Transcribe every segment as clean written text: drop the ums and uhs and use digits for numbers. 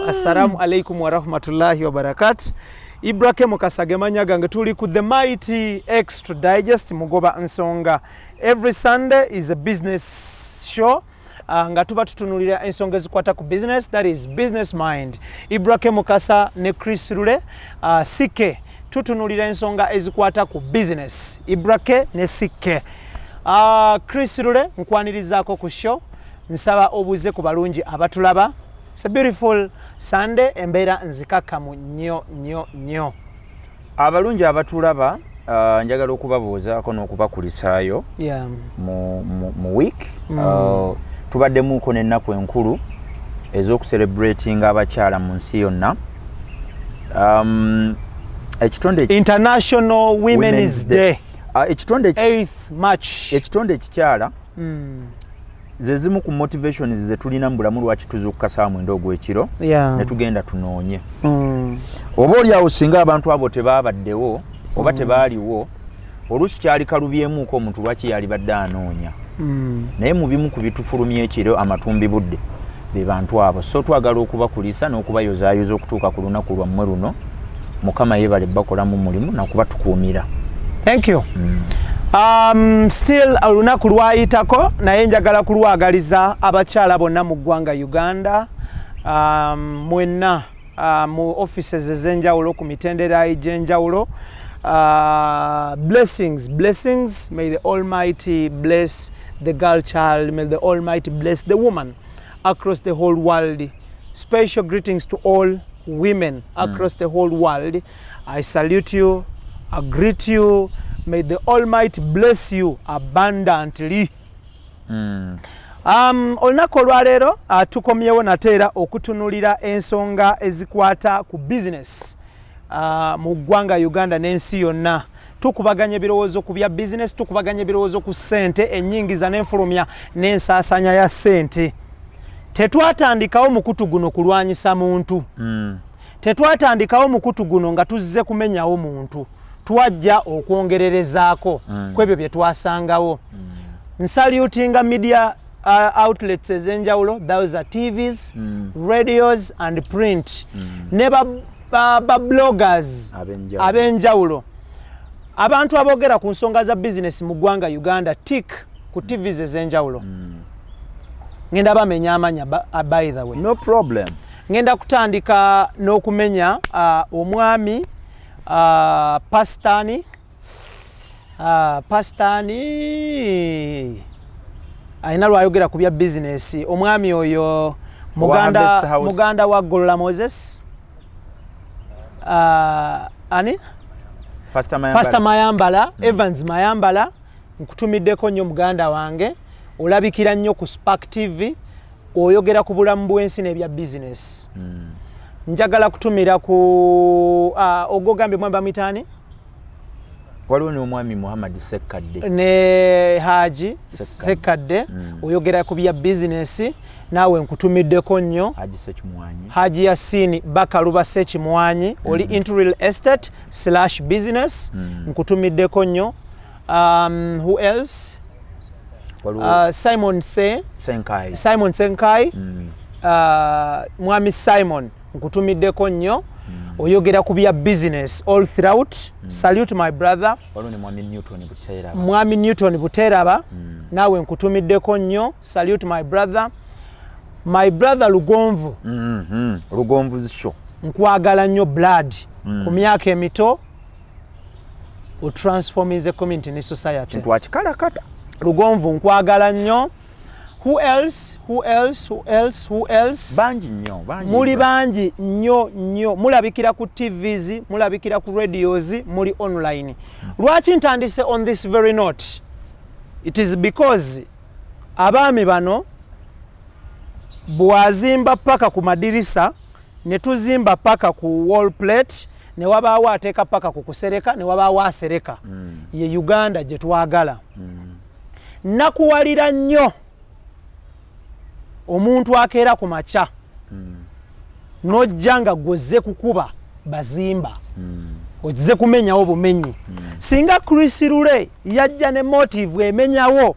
Assalamu alaikum wa rahmatullahi wa barakatuh. Ibrake mukasage manyaga nga tuli ku the mighty extra digest mugoba nsonga. Every Sunday is a business show. Nga tuba tutunulira ensonga ezikwata ku business, that is business mind. Ibrake mukasa ne Chris Lule Sike tutunulira ensonga ezikwata ku business. Ibrake ne Sike. Chris Lule nkwanirizaako ku show. Nsaba obuze ku balungi abatulaba. It's a beautiful Sunday embeera nzikakamu nnyo. Abalungi abatulaba njagala okubabuuzaako n'okubakulisaayo mu week. Tubaddemuuko n'ennaku enkulu ez'okucelebratinga abakyala mu nsi yonna. International Women's Day. Ekitonde 8th March. Ekitonde ekikyala zezimu ku motivations ze tulina mu bulamu lwaki tuzuukuka saa 9 ogw'ekiro ne tugenda tunoonye. Oba oliawo singa abantu abo tebaabaddewo oba tebaaliwo oluusi kyali kalubyemuuko omuntu lwaki yali badde anoonya. Naye mu bimu ku bitufulumya ekiro amatumbi budde be bantu abo. So twagala okubakulisa n'okubayozaayoza okutuuka ku lunaku lwammwe luno. Mukama yeebale bakolamu mulimu nakuba tukuumira. Thank you. Still olunaku lwayitako naye njagala kulwagaliza abakyala bonna mu ggwanga Uganda, mwenna mu offices ez'enjawulo ku mitendera egy'enjawulo. Blessings. May the Almighty bless the girl child. May the Almighty bless the woman across the whole world. Special greetings to all women across the whole world. I salute you. I greet you. May the Almighty bless you abundantly. Olunaku olwaleero tukomyewo nateera okutunulira ensonga ezikwata ku business mu ggwanga Uganda n'ensi yonna. Tukubaganya ebirowoozo ku bya business, tukubaganya ebirowoozo ku ssente, ennyingiza n'enfulumya n'ensaasanya ya ssente. Tetwatandikawo mukutu guno kulwanyisa muntu. Tetwatandikawo mukutu guno nga tuzze kumenyawo muntu. Twajja okwongererezaako kwebyo bye twasangawo. Nsalutinga media outlets ez'enjawulo, those are TVs, radios and print. Ne ba bloggers ab'enjawulo. Abantu aboogera ku nsonga za business mu ggwanga Uganda tik ku TVs ez'enjawulo. Ngenda bamenya amanya by the way. No problem. Ngenda kutandika n'okumenya omwami Pastani ayina lwayogera ku bya business. Omwami oyo muganda wa Golola Moses ani Pastor Mayambala, Evans Mayambala. Nkutumiddeko nnyo muganda wange, olabikira nnyo ku Spark TV, oyogera ku bulamu bw'ensi n'ebya business. Njagala kutumira ku ogogambye mwamba mitani waliwo n'omwami Muhammad Sekadde ne Haji Sekadde oyogera ku bya business. Naawe nkutumiddeko nnyo Haji Yasini Bakaluba Sekimwanyi oli into real estate /business. Nkutumiddeko nnyo who else? Simon Senkai mwami Simon nkutumiddeko nnyo oyogera ku bya business all throughout. Salute my brother mwami Newton Buteraba. Naawe nkutumiddeko nnyo. Salute my brother Lugonvu. Lugonvu zisho nkwagala nnyo blood ku myaka emito o transformize community ne society. Ntwakikalakata Lugonvu nkwagala nnyo. Who else? Banji nnyo. Muli banji nnyo. Mulabikira ku TVs, mulabikira ku radios, muli online. Lwaki ntandise on this very note? It is because abaami bano bwazimba paka ku madirisa, ne tuzimba paka ku wall plate, ne wabaawo ateeka paka ku kusereka, ne wabaawo asereka. Ye Uganda gye twagala. Nakuwalira nnyo omuntu akeera ku maca n'ojja nga gwozze kukuba bazimba ozze kumenyawo bumenyi. Singa Chris Lule yajja ne motive emenyawo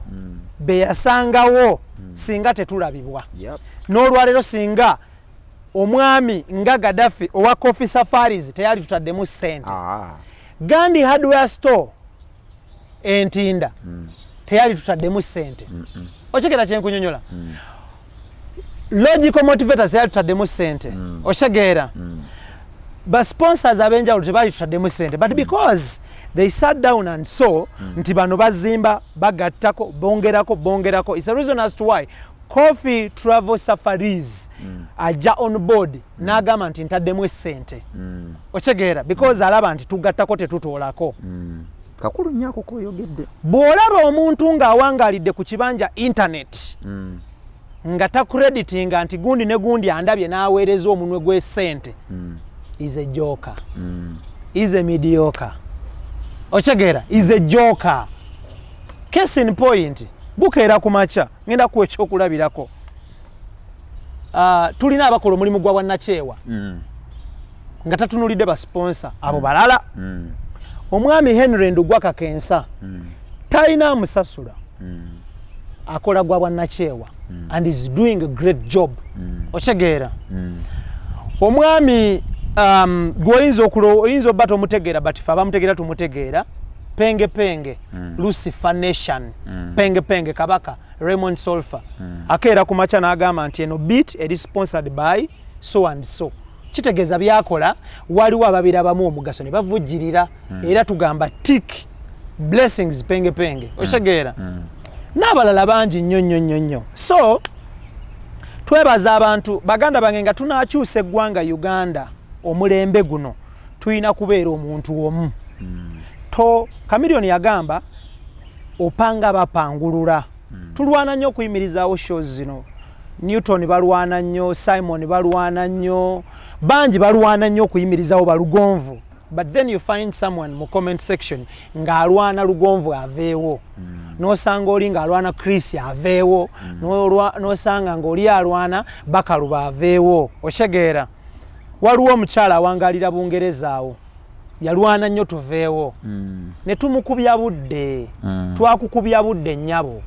be yasangawo singa tetulabibwa. N'olwaleero singa omwami nga Gaddafi owa Coffee Safaris teyali tutaddemu ssente. Gandhi Hardware Store entinda teyali tutaddemu ssente. Okitegeera kye nkunyonyola. Logical motivators teyali tutaddemu ssente. Okitegeera. Ba sponsors abenjawulo tebali tutaddemu ssente, but because they sat down and saw nti bano bazimba bagattako bongerako, it's a reason as to why Coffee Travel Safaris aja on board n'agamba nti ntaddemu essente. Okitegeera, because alaba nti tugattako tetutoolako. Kakulu nnyako koyogedde. Bw'olaba omuntu ng'awangalidde ku kibanja internet nga takreditinga nti gundi ne gundi andabye n'aweereza omunwe gw'essente, is a joker. Is a mediocre. Okitegeera, is a joker. Case in point, bukeera ku makya ngenda kuwa ekyokulabirako. Tulina abakola omulimu gwa bwannakyewa nga tatunulidde ba sponsor abo balala. Omwami Henry Ndugwa Kakensa talina amusasula, akola gwa bwannakyewa and is doing a great job. Okitegeera, omwami oyinza obba tomutegeera, but fe abamutegeera tumutegeera. Penge Lucifer Nation, Penge Kabaka Raymond Solfa akeera ku makya n'agamba nti eno beat eri sponsored by so and so. Kitegeeza byakola waliwo ababiri abamu omugaso ne bavujjirira, era tugamba tick blessings Penge. Okitegeera, n'abalala bangi nnyo. So twebaza abantu baganda bange nga tunaakyusa eggwanga Uganda omulembe guno tulina kubeera omuntu omu. Chameleon yagamba opanga bapangulula. Tulwana nnyo okuyimirizaawo shows zino. Newton balwana nnyo, Simon balwana nnyo, bangi balwana nnyo okuyimirizaawo balugonvu. But then you find someone mu comment section ng'alwana lugonvu aveewo. N'osanga oli ng'alwana Chris aveewo. N'osanga ng'oli alwana Bakaluba aveewo. Okitegeera, waliwo omukyala awangalira Bungereza awo yalwana nnyo tuveewo. Ne tumukubya budde. Twakukubya budde nnyabo.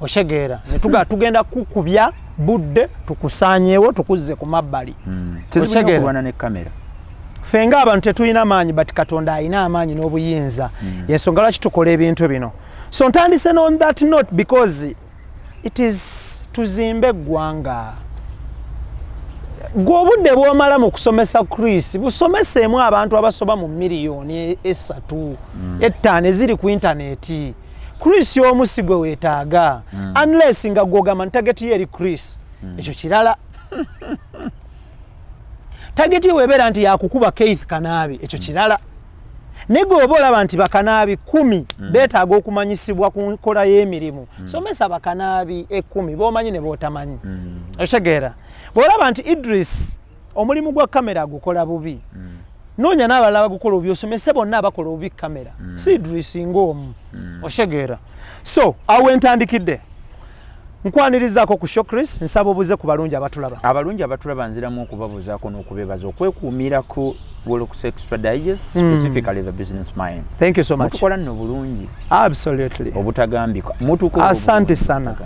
Okitegeera, ne tugenda kukubya budde tukusaanyeewo tukuzze ku mabbali. Okitegeera, kulwana ne kamera. Ffe ng'abantu tetulina maanyi, but Katonda alina amaanyi n'obuyinza. Yensonga lwaki tukola ebintu bino. So ntandise on that note because it is tuzimbe eggwanga. Gw'obudde bw'omala mu kusomesa Chris busomeseemu abantu abasoba mu miliyoni 3 5 eziri ku intaneti. Chris y'omusi gwe weetaaga, unless nga gw'ogamba ntageti ye eri Chris, ekyo kirala. Tageti weebeera nti yakukuba Keith Kanaabi, ekyo kirala. Ne gwe olaba nti bakanaabi 10 beetaaga okumanyisibwa ku nkola y'emirimu, somesa bakanaabi 10 b'omanyi ne b'otamanyi. Okitegeera, bw'olaba nti Idris omulimu gwa kamera gukola bubi, noonya n'abalala bagukola obubi, osomese bonna abakola obubi kamera, si Idris ng'omu. Okitegeera, so awo entandikidde. Nkwanirizaako ku show Chris, nsaba obuze ku balungi abatulaba. Abalungi abatulaba nziramu okubabuuzaako n'okubeebaza okwekuumira ku WOLOKOSO Extra Digest, specifically the business mind. Thank you so much. Mutukola nno bulungi. Absolutely. Obutagambika. Asante sana.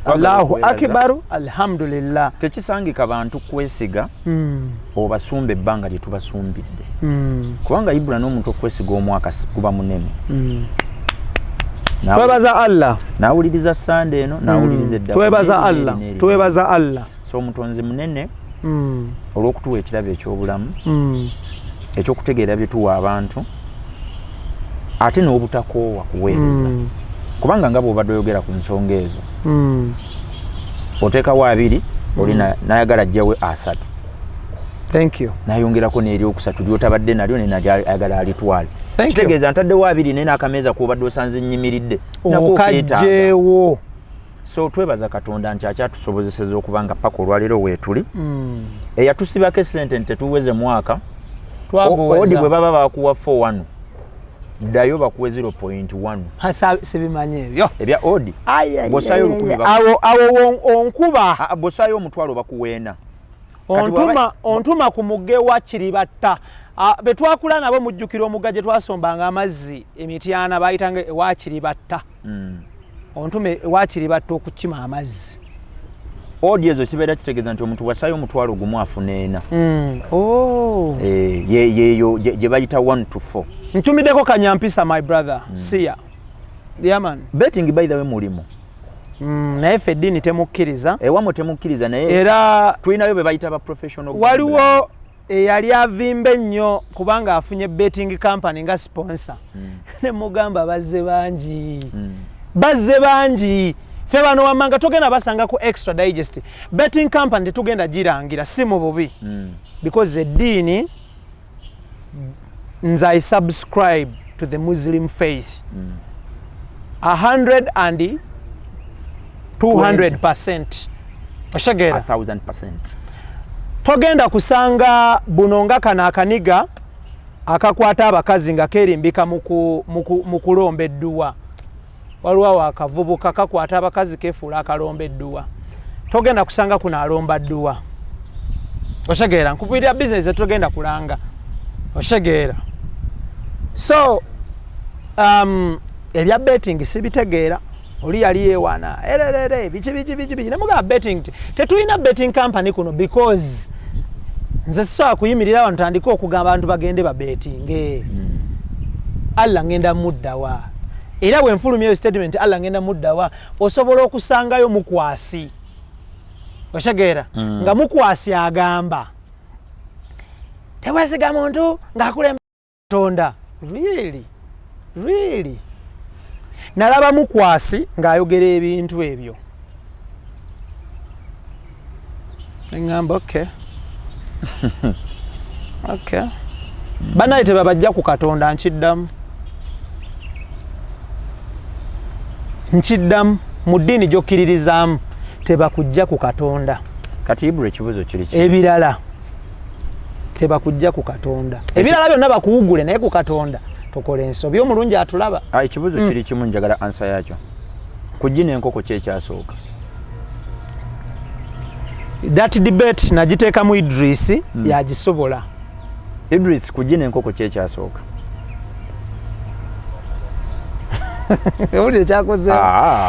Allahu akbaru, alhamdulillah. Tekisangika bantu kwesiga obasumba ebbanga lye tubasumbidde. Kubanga Ibula n'omuntu okwesiga omwaka kuba munene. Twebaza Allah. Nawuliriza Sunday eno, nawuliriza edda. Twebaza Allah. So omutonzi munene olw'okutuwa ekirabo eky'obulamu, ekyokutegeera bye tuwa abantu, ate n'obutakoowa kuweereza. Kubanga nga bw'obadde oyogera ku nsonga ezo, oteekawo 2 oli n'ayagala ajjawe 3. Thank you. N'ayongerako n'eryokusatu ly'otabadde nalyo n'ayagala alitwale. Kitegeeza ntaddewo 2 naye n'akameeza k'obadde osanze nnyimiridde. Okajjeewo. So twebaza Katonda nti akyatusobozeseza okubanga paka olwaleero weetuli. Eyatusibako essente nti tetuweze mwaka, odi bwe baba bakuwa 4-1 ddayo bakuwe 0.1. Sibimanyi ebyo ebya odi. Bw'osaayo olukumi awo onkuba. Bw'osaayo omutwalo bakuweena. Ontuma ku mugge wa Kiribatta. Betwakula nabo mujjukira omugga gye twasombanga amazzi emityana bayitanga ewa Kiribatta. Ontume ewa Kiribatta okukima amazzi. odi ezo kibeera kitegeeza nti omuntu wasaayo omutwalo gumu afuneena. Yeyo gye bayita 1 to 4. Ntumiddeko kanyampisa my brother. Sia. Yeah man. Betting by the way mulimu. Naye ffe eddiini temukkiriza. Ewamu temukkiriza naye era tulinayo be bayita ba professional. Waliwo yali avimba ennyo kubanga afunye betting company nga sponsor. Ne mugamba bazze bangi. Bazze bangi. Ffe bano wammanga togenda basanga ku extra digest. Betting company tugenda girangira si mu bubi. Because eddiini nze I subscribe to the Muslim faith. 100 and 200%. Oshagera 1000%. Togenda kusanga bunonga kana akaniga akakwata abakazi nga kerimbika mu kulomba edduwa. Waliwo akavubuka kakwata abakazi kefuula akalomba edduwa. Togenda kusanga kuna alomba dduwa. Oshagera nkubirira business togenda kulanga. Oshagera. So ebya betting sibitegeera. Oli yali yewana bichi nemuga betting tetulina betting company kuno because nze so kuyimirira abantu tandika okugamba abantu bagende ba betting Allah ngenda muddawa era bwe nfulumye statement Allah ngenda muddawa osobola okusangayo mukwasi oshagera nga mukwasi agamba tewesiga muntu ngakule tonda really nalaba mukwasi ng'ayogera ebintu ebyo. Ngamba okay. Okay. Banaye tebabajja ku Katonda nkiddamu mu ddiini gy'okkiririzaamu tebakujja ku Katonda. Kati Ibra ekibuzo kiri ki? Ebirala tebakujja ku Katonda. Ebirala byonna bakuwugule naye ku Katonda tokole ensobi omulungi atulaba. Ekibuzo kiri kimu njagala ansa yakyo. Kujina enkoko kyekyasooka. That debate nagiteeka mu Idris yagisobola. Idris kujina enkoko kyekyasooka. Ewulire kyakozeemu.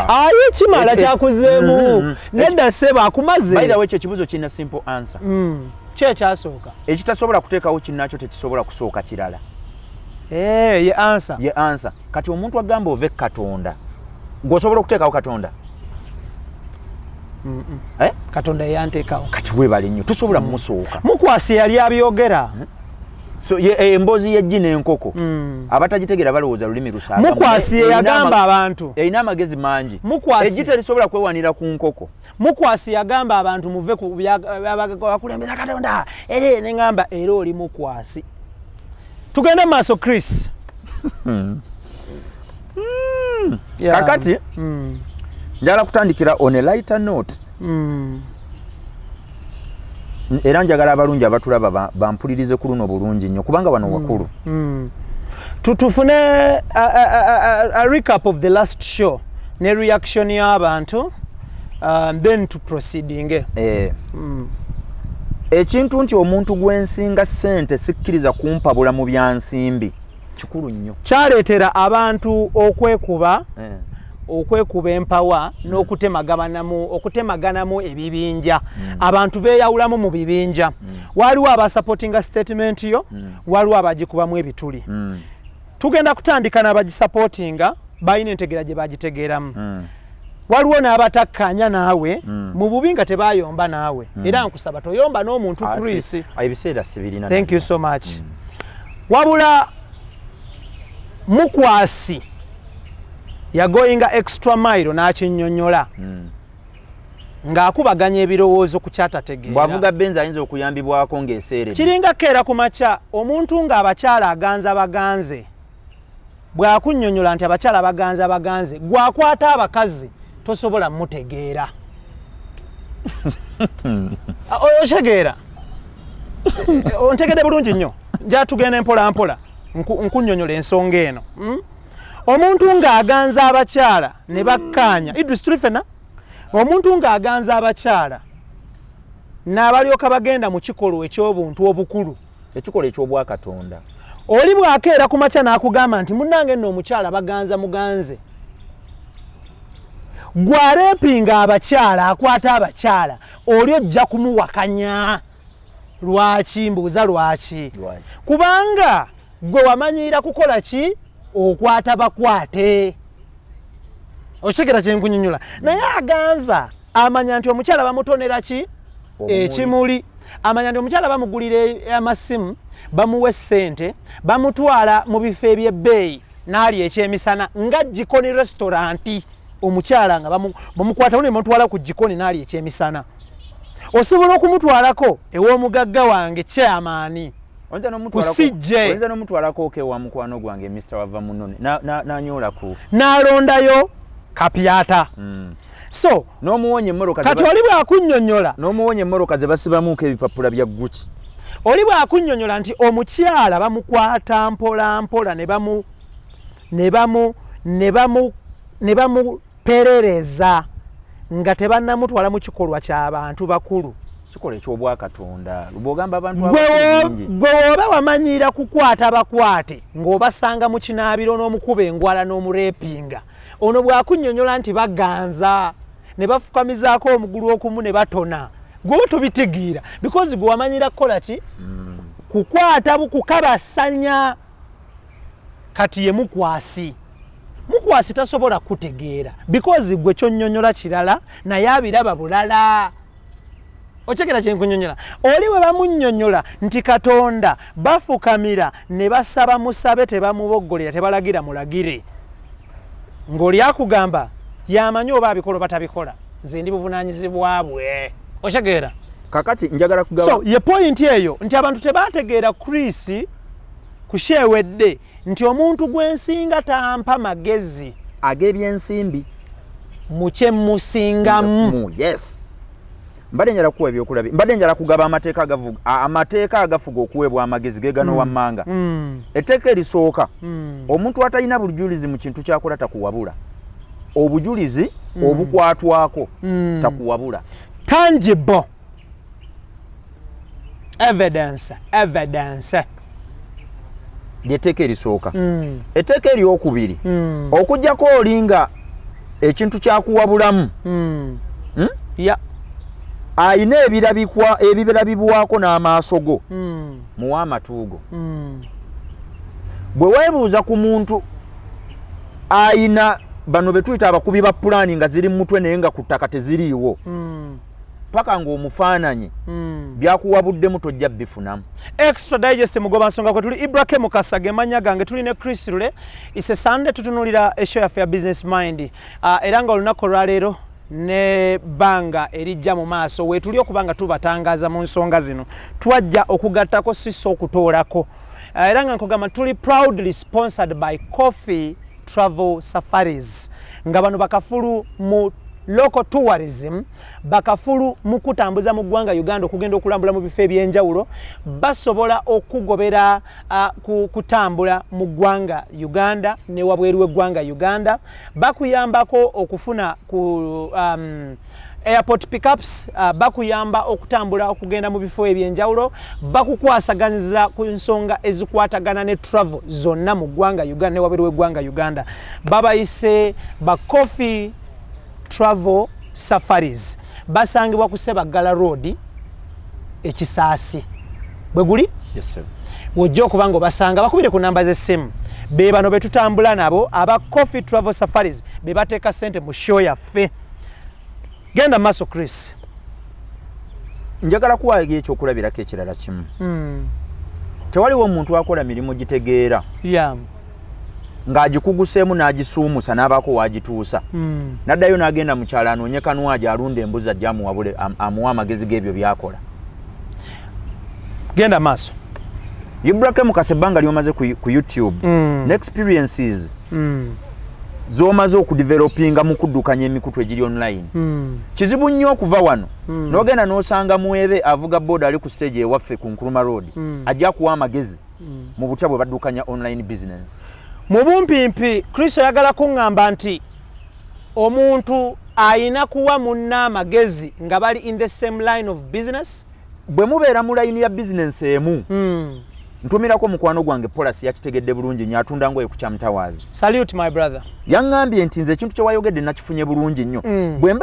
Aye kimala kyakozeemu. Nedda seba akumaze. By the way ekibuzo kirina simple answer. Kyekyasooka. Ekitasobola kuteekawo kinnakyo tekisobola kusooka kirala. Ye answer. Ye answer. Kati omuntu agamba ove Katonda. Gwosobola okuteekawo Katonda? Katonda yanteekawo. Kati webale nnyo tusobola musooka. Mukwasi yali abyogera. So embozi yejjina enkoko. Abatagitegera balowooza lulimi lusaaga. Mukwasi yagamba abantu. Erina amagezi mangi. Ejjita lisobola kwewanira ku nkoko. Mukwasi yagamba abantu muve ku bakulembeza Katonda. Ere nengamba era oli mukwasi. Tugende maaso Chris. Kakati njagala kutandikira on a lighter note. Era njagala abalungi abatulaba bampulirize ku luno bulungi nnyo kubanga bano wakulu. Tutufune a recap of the last show ne reaction y'abantu then to proceeding. Ekintu nti omuntu gwensinga ssente sikkiriza kumpabula mu byansimbi kikulu nnyo. Kyaleetera abantu okwekuba empawa n'okutemaganamu ebibinja. Abantu beeyawulamu mu bibinja. Waliwo abasupportinga statement yo, waliwo abagikubamu ebituli. Tugenda kutandika n'abagisupportinga balina entegera gye bagitegeeramu. Waliwo n'abatakkanya naawe mu bubi nga tebayomba naawe. Era nkusaba toyomba n'omuntu Chris. Ebiseera sibirina. Thank you so much. Wabula mukwasi yagoyinga extra mile n'akinnyonnyola ng'akubaganya ebirowoozo ku kyatategeera. Bw'avuga Benz ayinza okuyambibwako ng'eseeredde. Kiringa keera ku makya omuntu ng'abakyala aganza baganze bw'akunnyonnyola nti abakyala baganze gw'akwata abakazi tosobola mutegeera. Oshegeera ontegedde bulungi nnyo nja tugenda mpola nkunnyonnyola ensonga eno. Omuntu ng'aganza abakyala ne bakkaanya Idris tulifena omuntu ng'aganza abakyala n'abalyoka bagenda mu kikolwa eky'obuntu obukulu, ekikolwa eky'obwakatonda. Oli bwakeera ku makya n'akugamba nti munnange nno omukyala baganza muganze, gwarepinga abakyala akwata abakyala oli ojja kumuwakanya. Lwaki? Mbuuza lwaki? Kubanga gwe wamanyira kukola ki? Okwata bakwate. Okigera kye nkunyonnyola. Naye aganza amanya nti omukyala bamutonera ki? Ekimuli. Amanya nti omukyala bamugulira amasimu, bamuwe ssente, bamutwala mu bifo eby'ebbeeyi n'ali ekyemisana nga Jikoni restauranti. Omukyala nga bamukwata ne bamutwala ku Jikoni n'ali ekyemisana. Osobola okumutwalako ew'omugagga wange chairman. Oyinza n'omutwalako ewa mukwano gwange Mr. Wava Munone n'anyoola ku n'alondayo kapyata. So n'omuwonye emmoroka kati oli bw'akunnyonnyola n'omuwonye emmoroka ze basibamuko ebipapula bya Gucci. Oli bw'akunnyonnyola nti omukyala bamukwata mpola mpola ne bamuperereza nga tebannamutwala mu kikolwa ky'abantu bakulu. Kikola eky'obwakatonda bw'ogamba abantu abangi. Gwe oba wamanyira kukwata bakwate ng'obasanga mu kinaabiro n'omukuba engwala n'omurepinga, ono bw'akunnyonnyola nti baganza ne bafukamizaako omugulu okumu ne batona, gwe tobitegeera because gwe wamanyira kukola ki? Kukwata bukukabasanya. Kati ye mukwasi tasobola kutegeera because gwe kyonnyonnyola kirala naye abiraba bulala. Okigera kye nkunyonnyola. Oli we bamunnyonnyola nti Katonda bafukamira ne basaba musabe tebamuboggolera tebalagira mulagire. Ng'oli akugamba yamanyi oba abikola batabikola. Nze ndi buvunaanyizibwa bwe. Okigera. Kakati njagala kugaba. So ye point eyo nti abantu tebategeera Chris kushewedde nti omuntu gwensinga tampa magezi ag'ebyensimbi muche musingamu. Yes. Mbadde njala kuwa ebyokulabi. Mbadde njala kugaba amateeka agafuga okuweebwa amagezi gegano wammanga. Etteeka erisooka omuntu atalina bujulizi mu kintu kyakola takuwabula. Obujulizi obukwatwako takuwabula. Tangible evidence lyetteeka erisooka. Etteeka eryokubiri okuggyako olinga ekintu kyakuwabulamu ayina ebirabibwako n'amaaso go muwa amatuugo. Bwe weebuuza ku muntu ayina bano be tuyita abakubi ba pulaani nga ziri mu mutwe naye nga ku ttaka teziriiwo paka ng'omufaananyi byakuwabuddemu tojja bifunamu. Extra digest mugoba nsonga kwe tuli Ibrahim Mukasa gemanya gange tuli ne Chris Lule. Ise Sunday tutunulira eshow yaffe ya Business Mind. Era nga olunaku lwaleero ne banga erijja mu maaso wetuli okubanga tubatangaza mu nsonga zino twajja okugattako siso okutoolako. Era nga nkugamba tuli proudly sponsored by Coffee Travel Safaris nga bano bakafulu mu local tourism, bakafulu mu kutambuza mu ggwanga Uganda okugenda okulambula mu bifo ebyenjawulo, basobola okugobera kutambula mu ggwanga Uganda ne wabweru w'eggwanga Uganda, bakuyambako okufuna ku airport pickups, bakuyamba okutambula okugenda mu bifo ebyenjawulo, bakukwasaganiza ku nsonga ezikwatagana ne travel zonna mu ggwanga Uganda ne wabweru w'eggwanga Uganda. Babayise ba Coffee Travel Safaris basangibwa ku Sebagala Road ekisaasi bwe guli. Yes sir. Wojja okubanga basanga bakubire ku namba z'essimu be bano betutambula nabo aba Coffee Travel Safaris be bateeka ssente mu show yaffe. Genda maaso Chris. Njagala kuwaga ekyokulabirako ekirala kimu. Tewaliwo omuntu akola mirimu gitegeera ng'agikuguseemu n'agisuumusa n'abaako wagituusa. Naddayo n'agenda mu kyalo anoonye kanwaji alunda embuzi ajja amuwabule amuwa amagezi g'ebyo byakola. Genda maaso. Ibrahim Mukasa ebbanga lyomaze ku YouTube n'experiences z'omaze okudevelopinga mu kuddukanya emikutu egiri online. Kizibu nnyo okuva wano n'ogenda n'osanga muwebe avuga boda ali ku stage ewaffe ku Nkuruma Road ajja kuwa amagezi mu butya bwe baddukanya online business. Mu bumpimpi Kristo yagala kuŋŋamba nti omuntu ayina kuwa munna amagezi nga bali in the same line of business. Bwe mubeera mu line ya business emu ntumirako mukwano gwange policy yakitegedde bulungi nnyo atunda ngoye ku kyamutawazi. Salute my brother. Yaŋŋambye nti nze ekintu kye wayogedde nakifunye bulungi nnyo. Bwe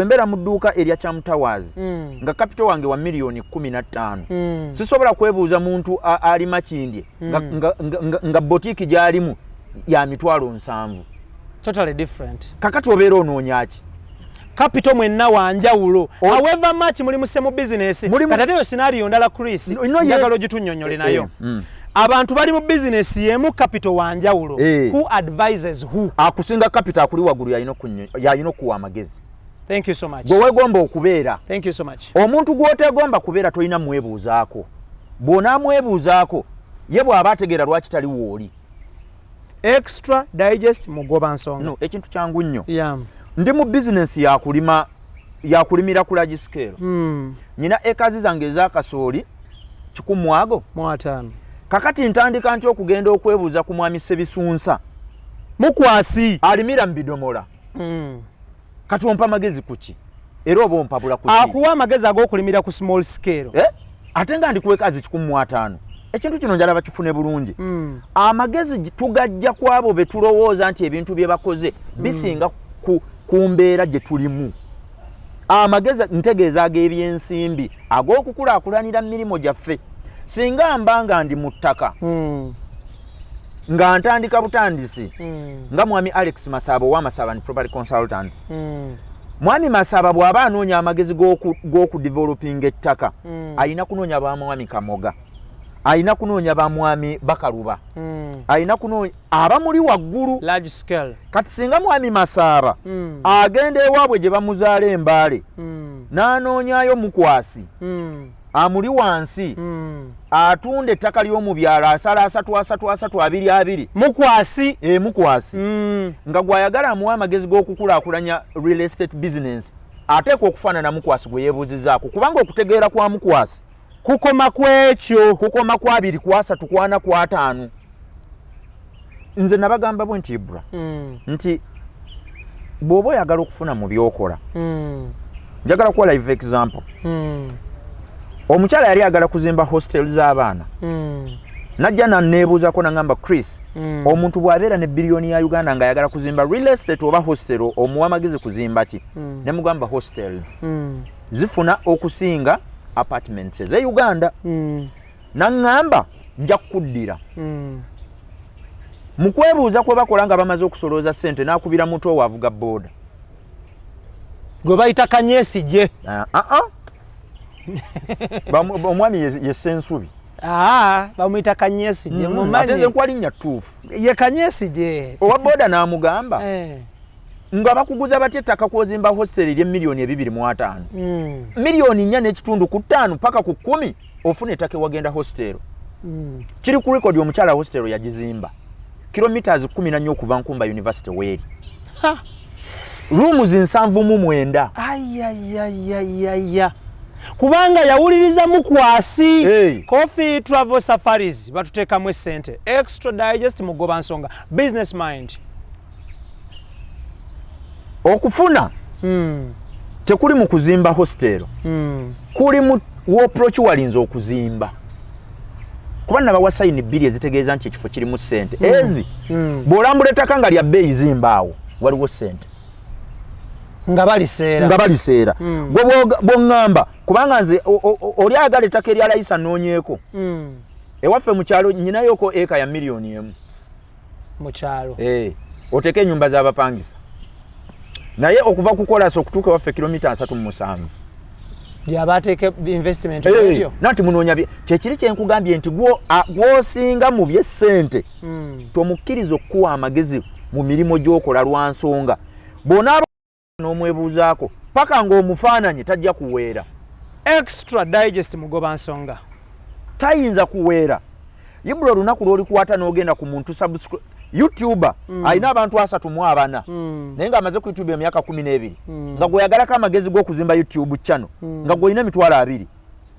mbeera mu dduuka erya kyamutawazi nga kapito wange wa miliyoni 15 sisobola kwebuuza muntu alima kindye nga botiiki gy'alimu ya mitwalo 7. Totally different. Kakati obeera onoonya ki? Capital mwenna wanjawulo. However much muli musemu business. Katateyo scenario ndala Chris. Njagalo gitunnyonnyole nayo. Abantu bali mu business yemu capital wanjawulo. Who advises who? Akusinga capital akuli wagulu yayino kuwa amagezi. Thank you so much. Gwe weegomba okubeera. Thank you so much. Omuntu gw'oteegomba kubeera tolina mwebuuzaako. Bw'onaamwebuuzaako ye bw'aba ategeera lwaki tali wooli. Extra digest mugoba nsonga. No, ekintu kyangu nnyo. Yeah. Ndi mu business yakulimira ku large scale. Nina ekazi zange ez'akasooli 105. Kakati ntandika ntya okugenda okwebuuza ku mwami Sebisunsa mukwasi alimira mu bidomola. Kati ompa magezi kuki? Era oba ompabula kuki? Akuwa amagezi ag'okulimira ku small scale. Ate nga ndi ku ekazi 105. Ekintu kino njala bakifune bulungi. Amagezi tugajja ku abo be tulowooza nti ebintu bye bakoze bisinga kumbeera gye tulimu. Amagezi ntegeeza ag'ebyensimbi ag'okukulaakulanira mirimo gyaffe. Singa mbanga ndi mu ttaka nga ntandika butandisi nga mwami Alex Masabo wa Masaba and Property Consultants. Mwami Masaba bw'aba anoonya amagezi g'okudeveloping ettaka ayina kunoonya ba mwami Kamoga, ayina kunoonya ba mwami Bakaluba, ayina kunoonya abamuli waggulu large scale. Kati singa mwami Masaba agenda ewaabwe gye bamuzaala Embaale n'anoonyayo mukwasi amuli wansi atunda ettaka ly'omu byalo asala 3 mukwasi mukwasi nga gwayagala amuwa amagezi g'okukulaakulanya real estate business ateekwa okufaanana mukwasi gwe yeebuuzizaako kubanga okutegeera kwa mukwasi kukoma kwekyo kukoma kwa 2 kwa 3 kwa 4 kwa 5. Nze nabagamba bwe nti Ibra nti bw'oba oyagala okufuna mu byokola njagala kuwa live example. Omukyala yali agala kuzimba hostel z'abaana. Najja nanneebuuzako nangamba Chris, omuntu bw'abeera ne biliyoni ya Uganda nga ayagala kuzimba real estate oba hostel omuwa amagezi kuzimba ki? Ne mugamba hostels zifuna okusinga apartments eze Uganda. Nangamba nja kukuddira. Mu kwebuuza kwe bakola nga bamaze okusolooza ssente n'akubira muto owavuga booda. Gwe bayita kanyeesije. Omwami ye Sensubi. Bamuyita kanyeesije. Ate nkwali nnya tuufu. Ye kanyeesije. Owa booda n'amugamba nga bakuguza batya ettaka kwozimba hostel erye miliyoni 2.5. Miliyoni 4.5 paka ku 10 ofuna ettaka wagenda hostel. Kiri ku record omukyala hostel yagizimba. Kilometers 14 okuva Nkumba University weri. Rooms 709. Ayayayayaya. Kubanga yawuliriza mukwasi. Coffee Travel Safaris batuteekamu essente. Extra digest mugoba nsonga. Business mind. Okufuna tekuli mu kuzimba hostel. Kuli mu approach walinze okuzimba. Kuba nabawa sayini bbiri ezitegeeza nti ekifo kirimu ssente. Ezi bw'olambula ettaka nga lya bbeeyi zimbaawo waliwo ssente. Nga baliseera. Gwe bw'oŋŋamba kubanga nze oli agala ettaka erya layisa noonyeeko. Ewaffe mu kyalo nyinayoko eka ya miliyoni 1. Mu kyalo. Oteeke ennyumba z'abapangisa. Naye okuva ku Kolasi okutuuka ewaffe kilomita 3.7. Gyabateeka investment ekyo. Nati munoonya kyekiri kye nkugambye nti gw'osinga mu by'essente tomukkiriza okuwa amagezi mu mirimu gy'okola lwa nsonga. Bw'onaaba n'omwebuuzaako paka ng'omufaananyi tajja kuweera. Extra digest mugoba nsonga. Tayinza kuweera. Ibula olunaku lw'olikwata n'ogenda ku muntu YouTuber alina abantu 340 naye nga amaze ku YouTube emyaka 12 nga gweyagalako amagezi g'okuzimba YouTube channel nga gwolina emitwalo 2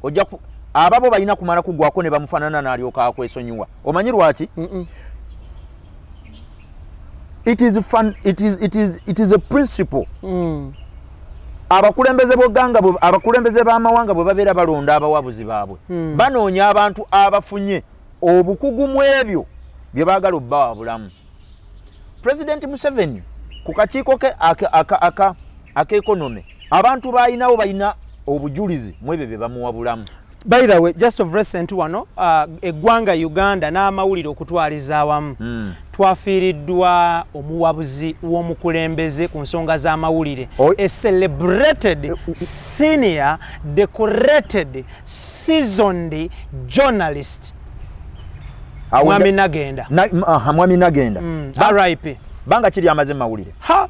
ojja ababo balina kumala kugwako ne bamufaanana n'alyoka akwesonyiwa. Omanyi lwaki? It is a principle. abakulembeze b'oganga abakulembeze b'amawanga bwe babeera balonda abawabuzi baabwe banoonya abantu abafunye obukugu mu ebyo bye baagala obbawa bulamu. President Museveni ku kakiiko ke ak'economy abantu bayinawo bayina obujulizi mu ebyo bye bamuwa bulamu. By the way, just of recent wano eggwanga Uganda n'amawulire okutwaliza awamu twafiiriddwa omuwabuzi w'omukulembeze ku nsonga z'amawulire, a celebrated senior decorated seasoned journalist Mwami Nagenda. Mwami Nagenda. RIP. Banga kiri amaze mawulire. Ha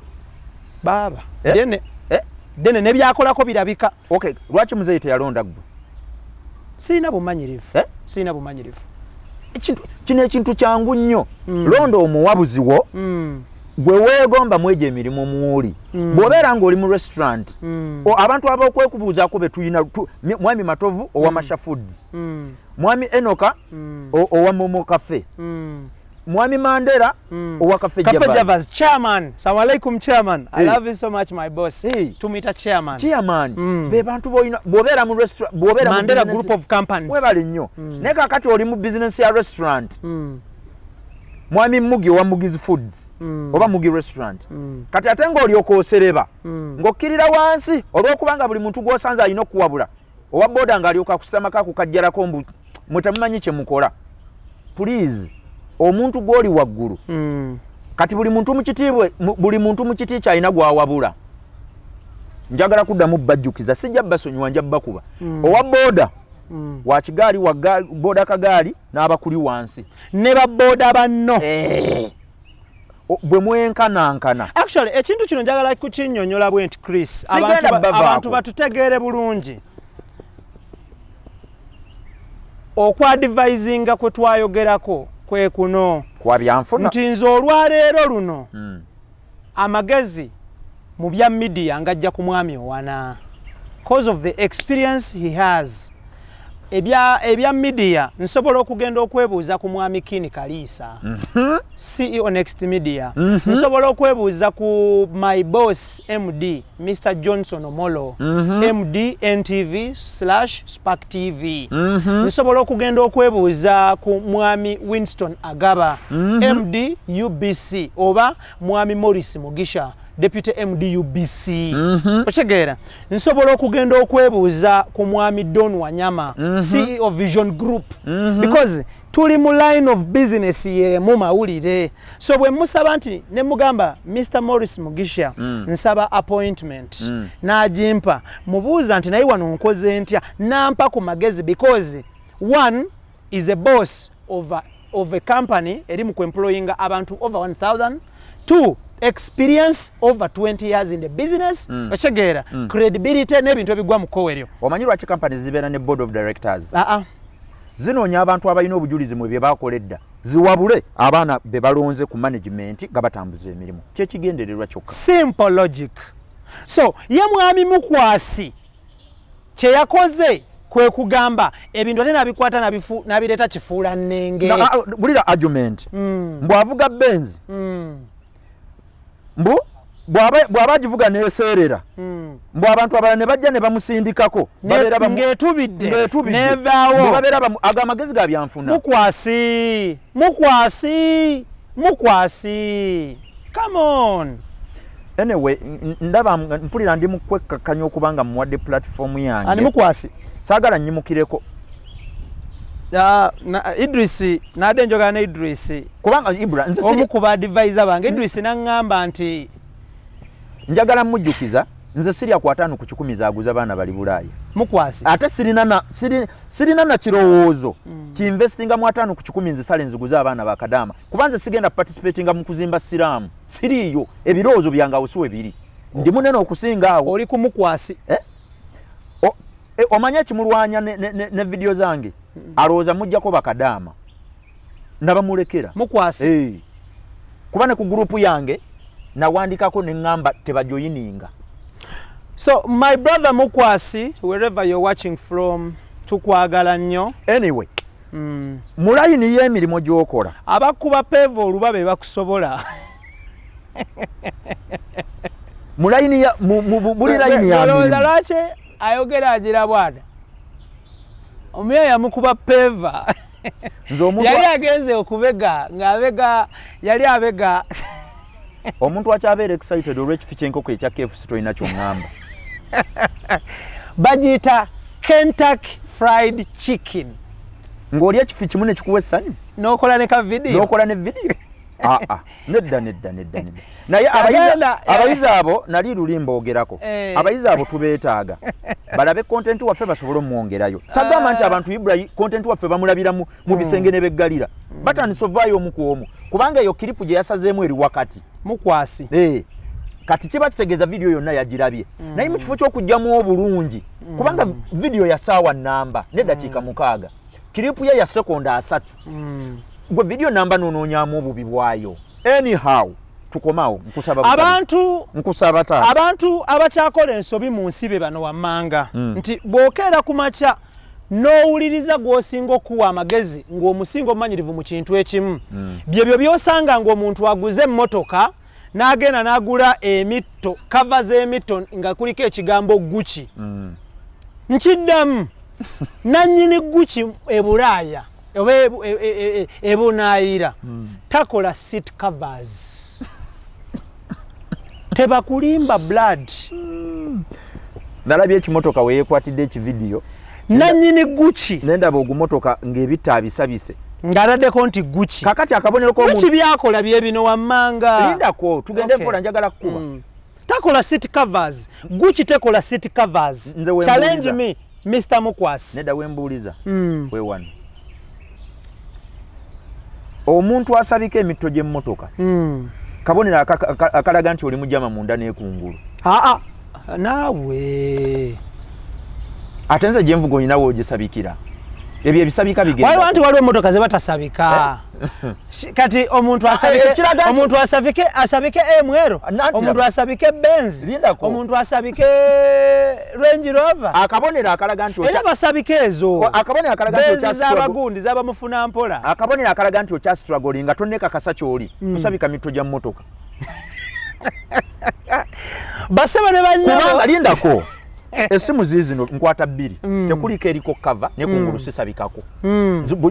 baba dene ne byakolako birabika. Okay, lwaki muzeyi teyalonda gwe? Sina bumanyirivu. Sina bumanyirivu. Kino ekintu kyangu nnyo. Londa omuwabuzi wo gwe weegomba mweje emirimu muwuli. Bw'obeera ng'oli mu restaurant abantu abaokwekubuuzaako be tuyina Mwami Matovu owa Masha Foods, Mwami Enoka owa Momo Cafe, Mwami Mandela owa Cafe Javas. Chairman. Assalamu alaikum chairman. I love you so much my boss. Tumita chairman. Be bantu boyina bw'obeera mu restaurant bw'obeera mu Mandela group of companies. Webale nnyo. Naye kakati oli mu business ya restaurant. Mwami Mugi owa Mugi's Foods oba Mugi Restaurant. Kati ate ng'olyoka osereba ng'okkirira wansi olw'okubanga buli muntu gw'osanze alina okuwabula owa boda ng'alyoka akusitamako akukajjalako mbu mutamumanyi kye mukola. Please omuntu gw'oli waggulu kati buli muntu mu kiti kyalina gw'awabula. Njagala kuddamu bajjukiza sijja basonyiwa njja bakuba owa boda wa kigaali wa boda kagaali n'abakuli wansi ne ba boda banno bwe mwenkanankana. Actually ekintu kino njagala kukinnyonnyola bwenti Chris, abantu batutegeere bulungi. Okwadvisinga kwe twayogerako kwe kuno kwa byanfuna nti nze olwaleero luno amagezi mu bya media ngajja ku mwami owana cause of the experience he has. Ebya media nsobola okugenda okwebuuza ku mwami Kini Kaliisa, CEO Next Media. Nsobola okwebuuza ku my boss MD Mr. Johnson Omolo, MD NTV/Spark TV. Nsobola okugenda okwebuuza ku mwami Winston Agaba, MD UBC, oba mwami Morris Mugisha, Deputy MD UBC. Ochegeera. Nsobola okugenda okwebuuza ku mwami Don Wanyama, CEO Vision Group. Because tuli mu line of business ye mu mawulire. So bwe musaba nti ne mugamba Mr. Morris Mugisha nsaba appointment n'agimpa mubuuza nti naye wano nkoze ntya nampa ku magezi, because one is a boss of a company eri mu employing abantu over 1000. Two, experience over 20 years in the business. Ochegeera credibility n'ebintu ebigwa mu koweryo. Omanyi lwaki companies zibeera ne board of directors? Zinoonya abantu abalina obujulizi mu bye bakoledda ziwabule abaana be balonze ku management nga batambuza emirimu. Kyekigendererwa kyokka. Simple logic. So ye mwami Mukwasi kye yakoze kwe kugamba ebintu ate nabikwata nabireeta kifuula nnenge. Bulira argument. Mbwavuga Benz. Mbu bwaba givuga neeserera mbu abantu abala ne bajja ne bamusindikako babeera ngetubidde nevaawo babeera agamagezi ga byanfuna. Mukwasi come on. Anyway ndaba mpulira ndi mukwekkakkanya okubanga muwadde platform yange. Ani Mukwasi saagala nnyimukireko. Idris nade njogana ne Idris kubanga Ibra nze omu ku advisor bange Idris nangamba nti njagala mujjukiza nze sirya ku 5 ku 10 zaaguza baana bali Bulaaya. Mukwasi ate sirina na kirowoozo ki investinga mu 5 ku 10 nze sale nziguza abaana ba Kadama kubanze sigenda participatinga mu kuzimba siraamu siriyo ebirowoozo byange awusuwe biri ndi munene okusinga awo. Oli ku Mukwasi omanya kimulwanya ne video zange alowooza mujjako bakadaama nabamulekera Mukwasi kuba ne ku gurupu yange nawandikako ne ngamba tebajoyininga. So my brother Mukwasi, wherever you're watching from, tukwagala nnyo. Anyway mulayini y'emirimu gy'okola abakuba pevo oluba be bakusobola mu line ya buli line ya Loza lwache ayogera agira bwana. Omuya yamukuba peva. Yali agenze okubega ng'abega yali abega. Omuntu akyabera excited olw'ekifi enkoko ekya KFC toyina ky'oŋŋamba. Bagiyita Kentucky Fried Chicken. Ng'olya ekifi kimu ne kikuwa essanyu? N'okola ne ka video. N'okola ne video? Nedda. Naye abayizi abo nali luli mbogerako. Abayizi abo tubeetaaga. Balabe content waffe basobole omwongerayo. Sagamba nti abantu Ibrahim content waffe bamulabira mu bisenge ne beggalira. Batandise ovaayo omu ku omu. Kubanga eyo kiripu gye yasazeemu eri wakati. Mukwasi. Kati kiba kitegeeza video yonna yagirabye. Naye mu kifo ky'okugyamu obulungi. Kubanga video ya ssaawa nnamba n'eddakiika 6. Kiripu ye ya sekonda 3. Gwe video namba nonoonyamu obubi bwayo. Anyhow, tukomaawo nkusaba abantu abakyakola ensobi mu nsibe bano wammanga nti bw'okeera ku makya n'owuliriza gw'osinga okuwa amagezi ng'omusinga omumanyirivu mu kintu ekimu byebyo by'osanga ng'omuntu aguze emmotoka n'agenda n'agula emitto kava z'emitto nga kuliko ekigambo Gucci nkiddamu nannyini Gucci ebulaaya oba ebunaayira takola seat covers tebakulimba blood nalabye ekimotoka weyekwatidde ekividiyo nannyini Gucci nendaba ogumotoka ng'ebitta abisabise ng'aladdeko nti Gucci kakati akabonero Gucci byakola bye bino wammanga lindako tugende mpola njagala kukuba takola seat covers Gucci tekola seat covers challenge me Mr. Mukwasi neda wembuuliza wewano omuntu asabika emitto gy'emmotoka kabonero akalaga nti oli mujama munda n'ekungulu naawe ate nze gye nvuga olinawo ogisabikira ebyo ebisabika bigenda waliwo nti waliwo emmotoka ze batasabika kati omuntu asabike emwero omuntu asabike Benz omuntu asabike Range Rover akabonero akalaga nti era basabike ezo akabonero akalaga nti Benz z'abagundi z'abamufuna mpola akabonero akalaga nti okya struggle nga tonneka kasa kyoli kusabika mitto gya mmotoka basaba ne banyabo kubanga lindako esimu zizino nkwata 2 tekuliko eriko cover ne kungulu sisabikako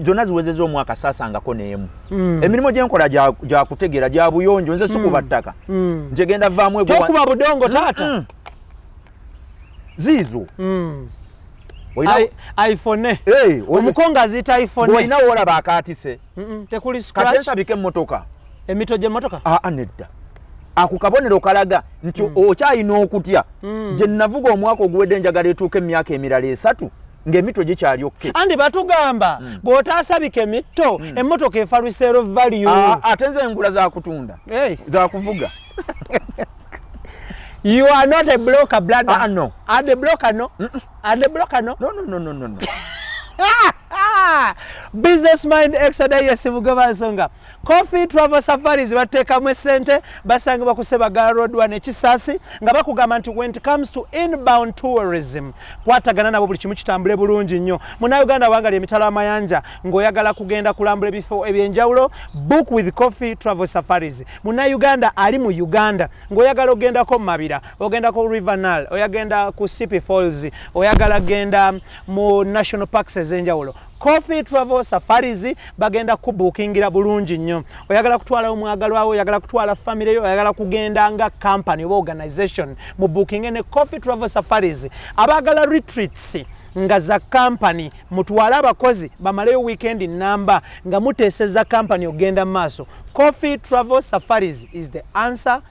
zonna ziwezeza omwaka saasangako n'emu emirimu gyenkola gya kutegeera gya buyonjo nze sikuba ttaka njegenda vaamu ekuba budongo taata ziizo iPhone omukonga aziyita iPhone olina woolaba akaatise tekuli scratch kati nsabika emmotoka emito gy'emmotoka nedda ako kabonero kalaga nti okyayina okutya gye navuga omwaka oguwedde njagala etuuka emyaka emirala 3 ng'emitto gikyali okke andi batugamba bw'otaasabika emitto emmotoka efa resale value ate nze engula zakutunda zakuvuga you are not a broker brother no are the broker no are the broker no no business mind exodus mugaba nsonga coffee travel safaris bateekamu essente basanga bakuseba road one ekisasi nga bakugamba nti when it comes to inbound tourism kwatagana nabo buli kimu kitambule bulungi nnyo muna Uganda wangali emitala amayanja ng'oyagala kugenda kulambula ebifo ebyenjawulo book with coffee travel safaris muna Uganda ali mu Uganda ng'oyagala ogendako Mabira ogendako River Nile oyagenda ku Sipi Falls oyagala genda mu national parks ezenjawulo Coffee Travel Safaris bagenda kubukingira bulungi nnyo oyagala kutwala omwagalwawo oyagala kutwala family yo oyagala kugenda nga company oba organization mu booking ne Coffee Travel Safaris abagala retreats nga za company mutwala abakozi bamaleyo weekend namba nga muteseza company ogenda maaso Coffee Travel Safaris is the answer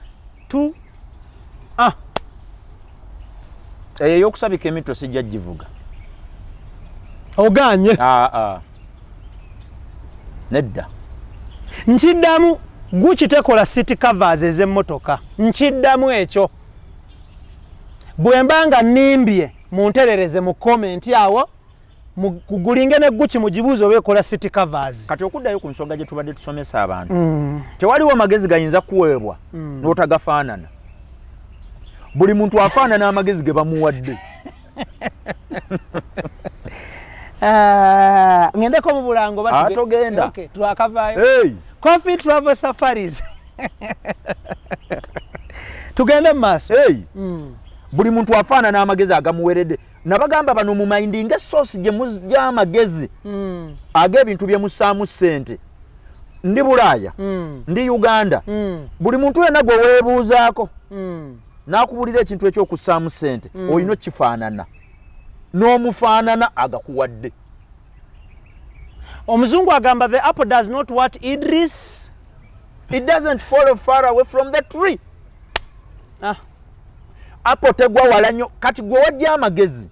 to yokusabika emitto sijja givuga oganye nedda nkiddamu Gucci tekola seat covers ez'emmotoka nkiddamu ekyo bwe mbanga nimbye munterereze mu comment awo kugulinge ne Gucci mugibuuzo bekola seat covers kati okuddayo ku nsonga gye tubadde tusomesa abantu tewaliwo amagezi gayinza kuweebwa n'otagafaanana buli muntu afaanana amagezi ge bamuwadde ngendeko mu bulango togenda twakavaayo Coffee Travel Safaris tugende maaso. Hey. Buli muntu afaanana amagezi agamuweredde. Nabagamba bano mu minding source gye mujja amagezi. Ag'ebintu bye musaamu ssente. Ndi Bulaaya. Ndi Uganda. Buli muntu yenna gwe weebuuzaako. N'akubulira ekintu ekyokussaamu ssente. Olina okifaanana. N'omufaanana agakuwadde. Omuzungu agamba the apple does not what Idris. It doesn't fall far away from the tree. Apple tegwa wala nnyo kati gwe wajja amagezi.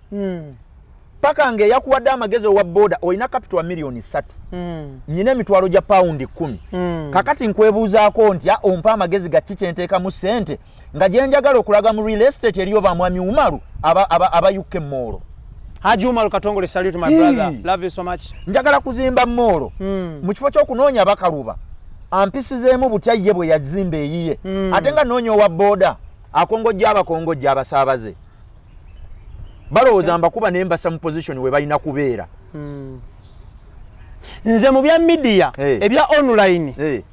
Paka nge yakuwadde amagezi owa boda olina capital wa milioni 3. Nyina emitwalo gya paundi 10. Kakati nkwebuuzaako nti ompa amagezi gaki kyenteeka mu ssente nga gye njagala okulaga mu real estate eriyo bamwami Umaru aba UK Mall. Haji Umaru Katongole, salute my brother. Love you so much. Njagala kuzimba Mall. Mu kifo ky'okunoonya abakaluba. Ampisizeemu butya ye bwe yazimba eyiye. Ate nga noonya owa boda akongojja abakongojja abasaabaze. Balowooza mbakuba ne mbasa mu position we balina kubeera. Nze mu bya media ebya online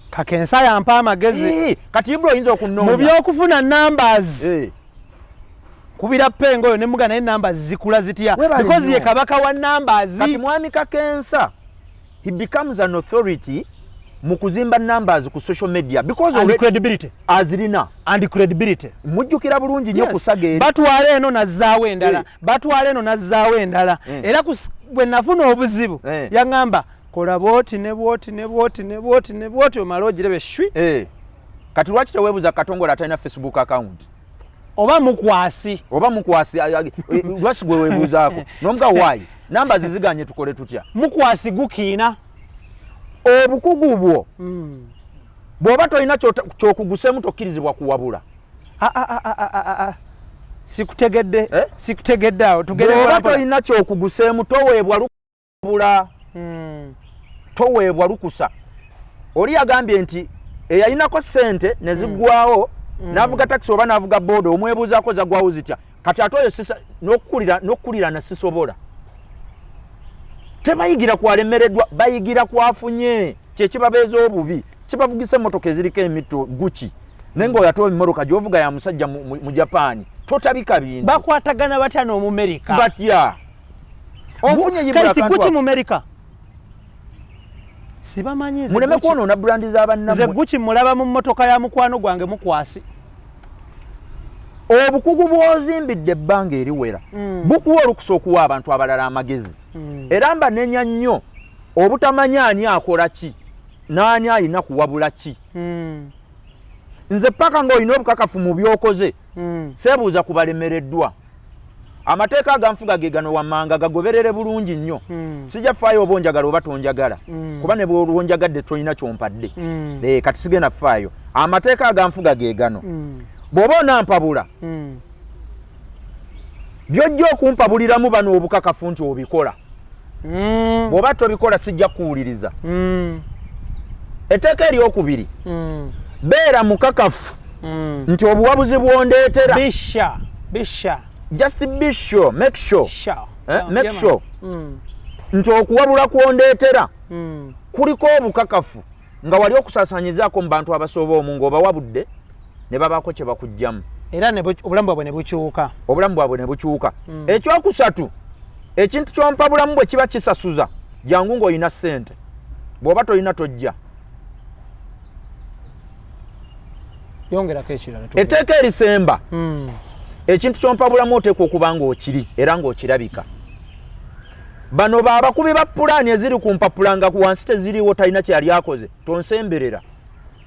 kakensa yampa amagezi kati ibro oyinza okunoonya mu byokufuna numbers kubira pengo yo ne muga naye numbers zikula zitya because ye kabaka wa numbers. Kati mwami Kakensa he becomes an authority mu kuzimba numbers ku social media because of credibility azirina and credibility. Mujjukira bulungi nnyo kusageri batwala eno nazzaawo endala batwala eno nazzaawo endala era bwe nafuna obuzibu yaŋŋamba kola bwoti ne bwoti ne bwoti ne bwoti ne bwoti omala ogirebe shwi. Kati lwaki teweebuuza Katongole atalina Facebook account oba mukwasi lwaki gwe weebuuzaako nomuga waayi numbers ziganye tukole tutya mukwasi gukiina obukugu bwo bw'oba tolina ky'okuguseemu tokkirizibwa kuwabula. Sikutegedde sikutegedde awo bw'oba tolina ky'okuguseemu toweebwa lukubula toweebwa lukusa. Oli yagambye nti eyalinako ssente ne ziggwawo n'avuga takisi oba n'avuga booda omwebuuzaako zaggwawo zitya kati ate oyo n'okkulirana sisobola. Tebayigira kwalemereddwa bayigira kwafunye kyekibabeeza obubi kibavugisa emmotoka eziriko emito guki naye ng'oyo ate emmotoka gy'ovuga ya musajja mu Japan totabika bintu bakwatagana batya n'Omumerika batya ofunye yibula kanti guki mu Amerika sibamanyi muleme kwonoona brandi z'abannammwe ze guki mulaba mu mmotoka ya mukwano gwange mukwasi. Obukugu bw'ozimbidde ebbanga eriwera bukuwa olukusa okuwa abantu abalala amagezi era mbanenya nnyo obutamanya ani akola ki n'ani alina kuwabula ki. Nze paka ng'olina obukakafu mu byokoze seebuuza ku balemereddwa. Amateeka aganfuga ge gano wammanga gagoberere bulungi nnyo. Sijja faayo oba onjagala oba tonjagala kuba ne bw'onjagadde tolina kyompadde kati sigenda faayo. Amateeka aganfuga ge gano bw'oba onampabula by'ojja okumpabuliramu bano obukakafu nti obikola bw'oba tobikola sijja kuwuliriza. Etteeka eryokubiri beera mukakafu nti obuwabuzi bw'ondeetera bisha just be sure make sure make sure nti okuwabula kw'ondeetera kuliko obukakafu nga wali okusaasaanyizaako mu bantu abasooba omu ng'obawabudde ne babaako kye bakugjamu era obulamu bwabwe ne bukyuka. Ekyokusatu ekintu ky'ompabulamu bwe kiba kisasuza jangu ng'olina ssente bw'oba tolina tojja. Yongerako ekirala etteeka erisemba ekintu ky'ompabulamu oteekwa okuba ng'okiri era ng'okirabika. Bano baabakubi ba pulaani eziri ku mpapula nga wansi teziriwo talina kyeyali akoze tonsemberera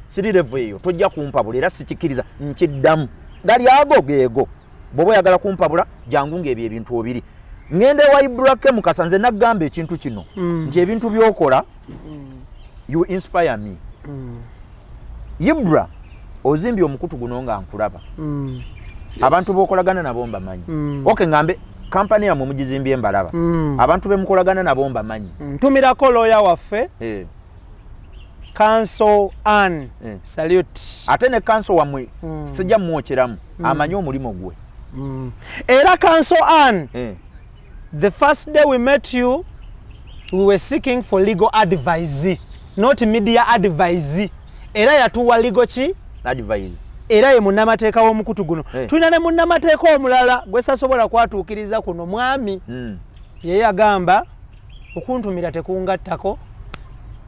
siri level eyo tojja kumpabula era sikikiriza nkiddamu gali ago geego bw'oba oyagala kumpabula jangu ng'ebyo ebintu obiri. Ngende wa Ibrake Mukasa nze naggamba ekintu kino nti ebintu by'okola you inspire me. Ibra ozimbye omukutu guno nga nkulaba abantu b'okolagana nabo mbamanyi okay ngambe kampani yammwe mugizimbye mbalaba abantu be mukolagana nabo mbamanyi ntumirako lawyer waffe Council Ann salute ate ne council wamwe sijja mmwokyeramu amanyi omulimu gwe era Council Ann the first day we met you we were seeking for legal advice not media advice era yatuwa legal ki advice era ye munnamateeka w'omukutu guno tulina ne munnamateeka omulala gwe sasobola kwatuukiriza kuno mwami ye yagamba okuntumira tekungattako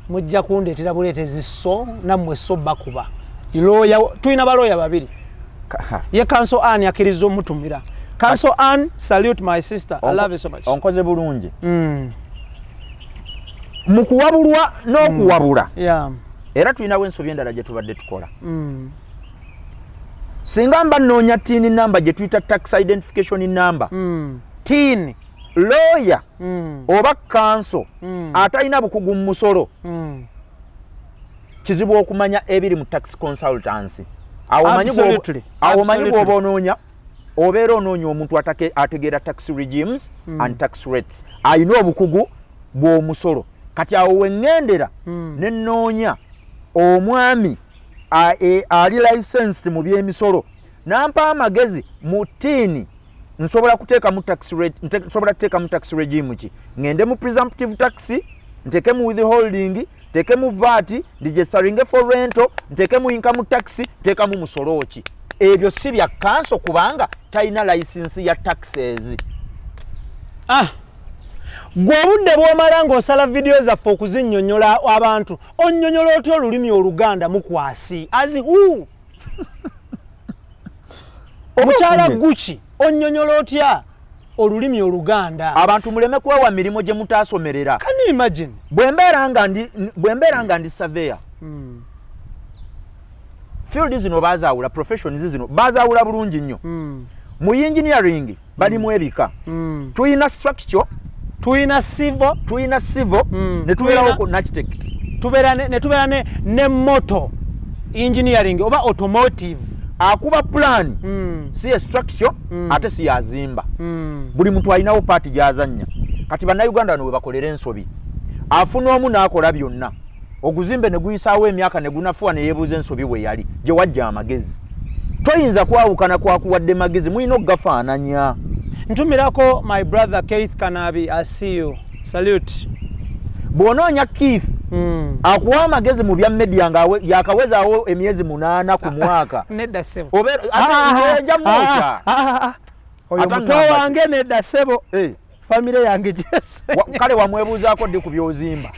mujja kundeetera buleetezi so nammwe so bakuba lawyer tulina balooya babiri ye Council Anne akkiriza omutumira Council Anne salute my sister I love you so much onkoze bulungi mu kuwabulwa n'okuwabula era tulinawo ensobi endala gye tubadde tukola singa mba nnoonya tiini namba gye tuyita tax identification number tiini lawyer oba council atalina bukugu mu musolo kizibu okumanya ebiri mu tax consultancy awo manyi bw'oba onoonya obeera onoonya omuntu ategeera tax regimes and tax rates ayina obukugu bw'omusolo kati awo weŋŋendera ne nnoonya omwami ali licensed mu by'emisolo nampa amagezi mu tiini nsobola kuteekamu tax rate nsobola kuteekamu tax regime ki ngende mu presumptive tax nteekemu withholding nteekemu VAT registering for rental nteekemu income tax nteekamu musolo ki ebyo si bya kanso kubanga talina license ya taxes gwe obudde bw'omala ng'osala vidiyo zaffe okuzinnyonnyola abantu onnyonnyola otya olulimi Oluganda mukwasi azi omukyala Gucci onnyonnyola otya olulimi Oluganda abantu muleme kwewa mirimu gye mutaasomerera can you imagine bwe mbeera nga ndi surveyor field zino bazaawula professions zino bazaawula bulungi nnyo mu engineering balimu ebika tuyina structure tuyina civil ne tubeerawo ku architect ne tubeera ne motor engineering oba automotive akuba plan si a structure ate si yazimba buli muntu alinawo paati gyazannya kati bannayuganda bano bwe bakolera ensobi afuna omu n'akola byonna oguzimbe ne guyisaawo emyaka ne gunafuwa ne yeebuuza ensobi bwe yali gye wajja amagezi toyinza kwawukana kwakuwadde magezi mulina okugafaananya ntumirako my brother Keith Kanabi I see you salute bw'onoonya Keith akuwa amagezi mu bya media nga yakawezaawo emyezi 8 ku mwaka nedda sebo obeera mwota oyo muto wange nedda sebo famire yange Jesu kale wamwebuuzaako ddi ku byozimba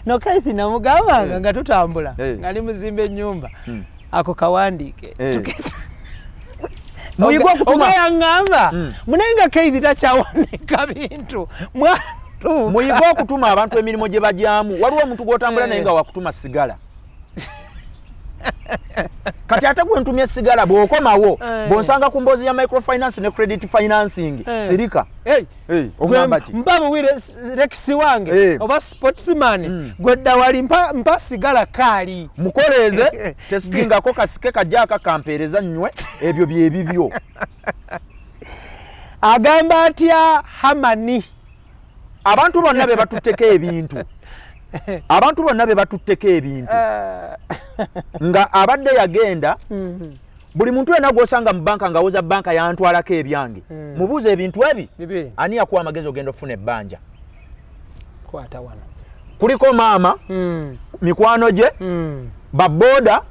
no Keith namugambanga nga tutambula ngali muzimba ennyumba ako kawandiike muyigwa okutuma yaŋŋamba munenga Keith takyawandiika bintu muyigwa okutuma abantu emirimu gye bajyamu waliwo omuntu gw'otambula naye nga wakutuma sigala kati ate gwe ntumya sigala bw'okomawo bw'onsanga ku mboozi ya microfinance ne credit financing sirika ogamba ki mpa buwire rekisi wange oba sportsman gwe ddawali mpa sigala kaali mukoleeze tesigingako kasike kajja akakampeereza nnywe ebyo bye bibyo agamba atya Hamani abantu bonna be batutteko ebintu abantu bonna be batutteko ebintu nga abadde yagenda buli muntu yena gw'osanga mu banka ng'awoza banka yantwalako ebyange mubuuze ebintu ebi ani yakuwa amagezi ogenda ofuna ebbanja kwata wano kuliko maama mikwano gye babooda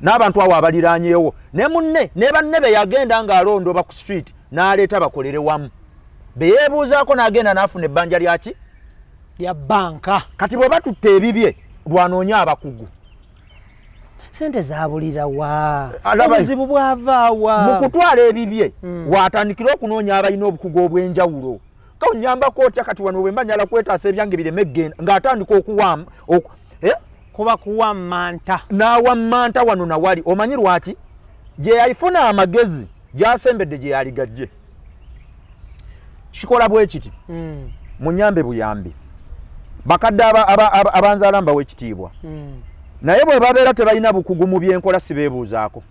n'abantu awo abaliraanyeewo ne munne ne banne be yagenda ng'alondoba ku street n'aleeta bakolere wamu beyeebuuzaako n'agenda n'afuna ebbanja lyaki lya banka kati bwe batutte ebibye bwanoonya abakugu sente zabulira wa obuzibu bwavaawa mu kutwala ebibye watandikira okunoonya abalina obukugu obw'enjawulo kanyambako otya kati wano bwe mba njala kwetaasa ebyange bireme ggenda ng'atandika okuwamu kuba kuwammanta n'awammanta wano nawali omanyi lwaki gye yalifuna amagezi gy'asembedde gye yali gajje kikola bwe kiti munyambe buyambi bakadde abanzaala mbawe ekitiibwa naye bwe babeera tebalina bukugu mu byenkola si beebuuzaako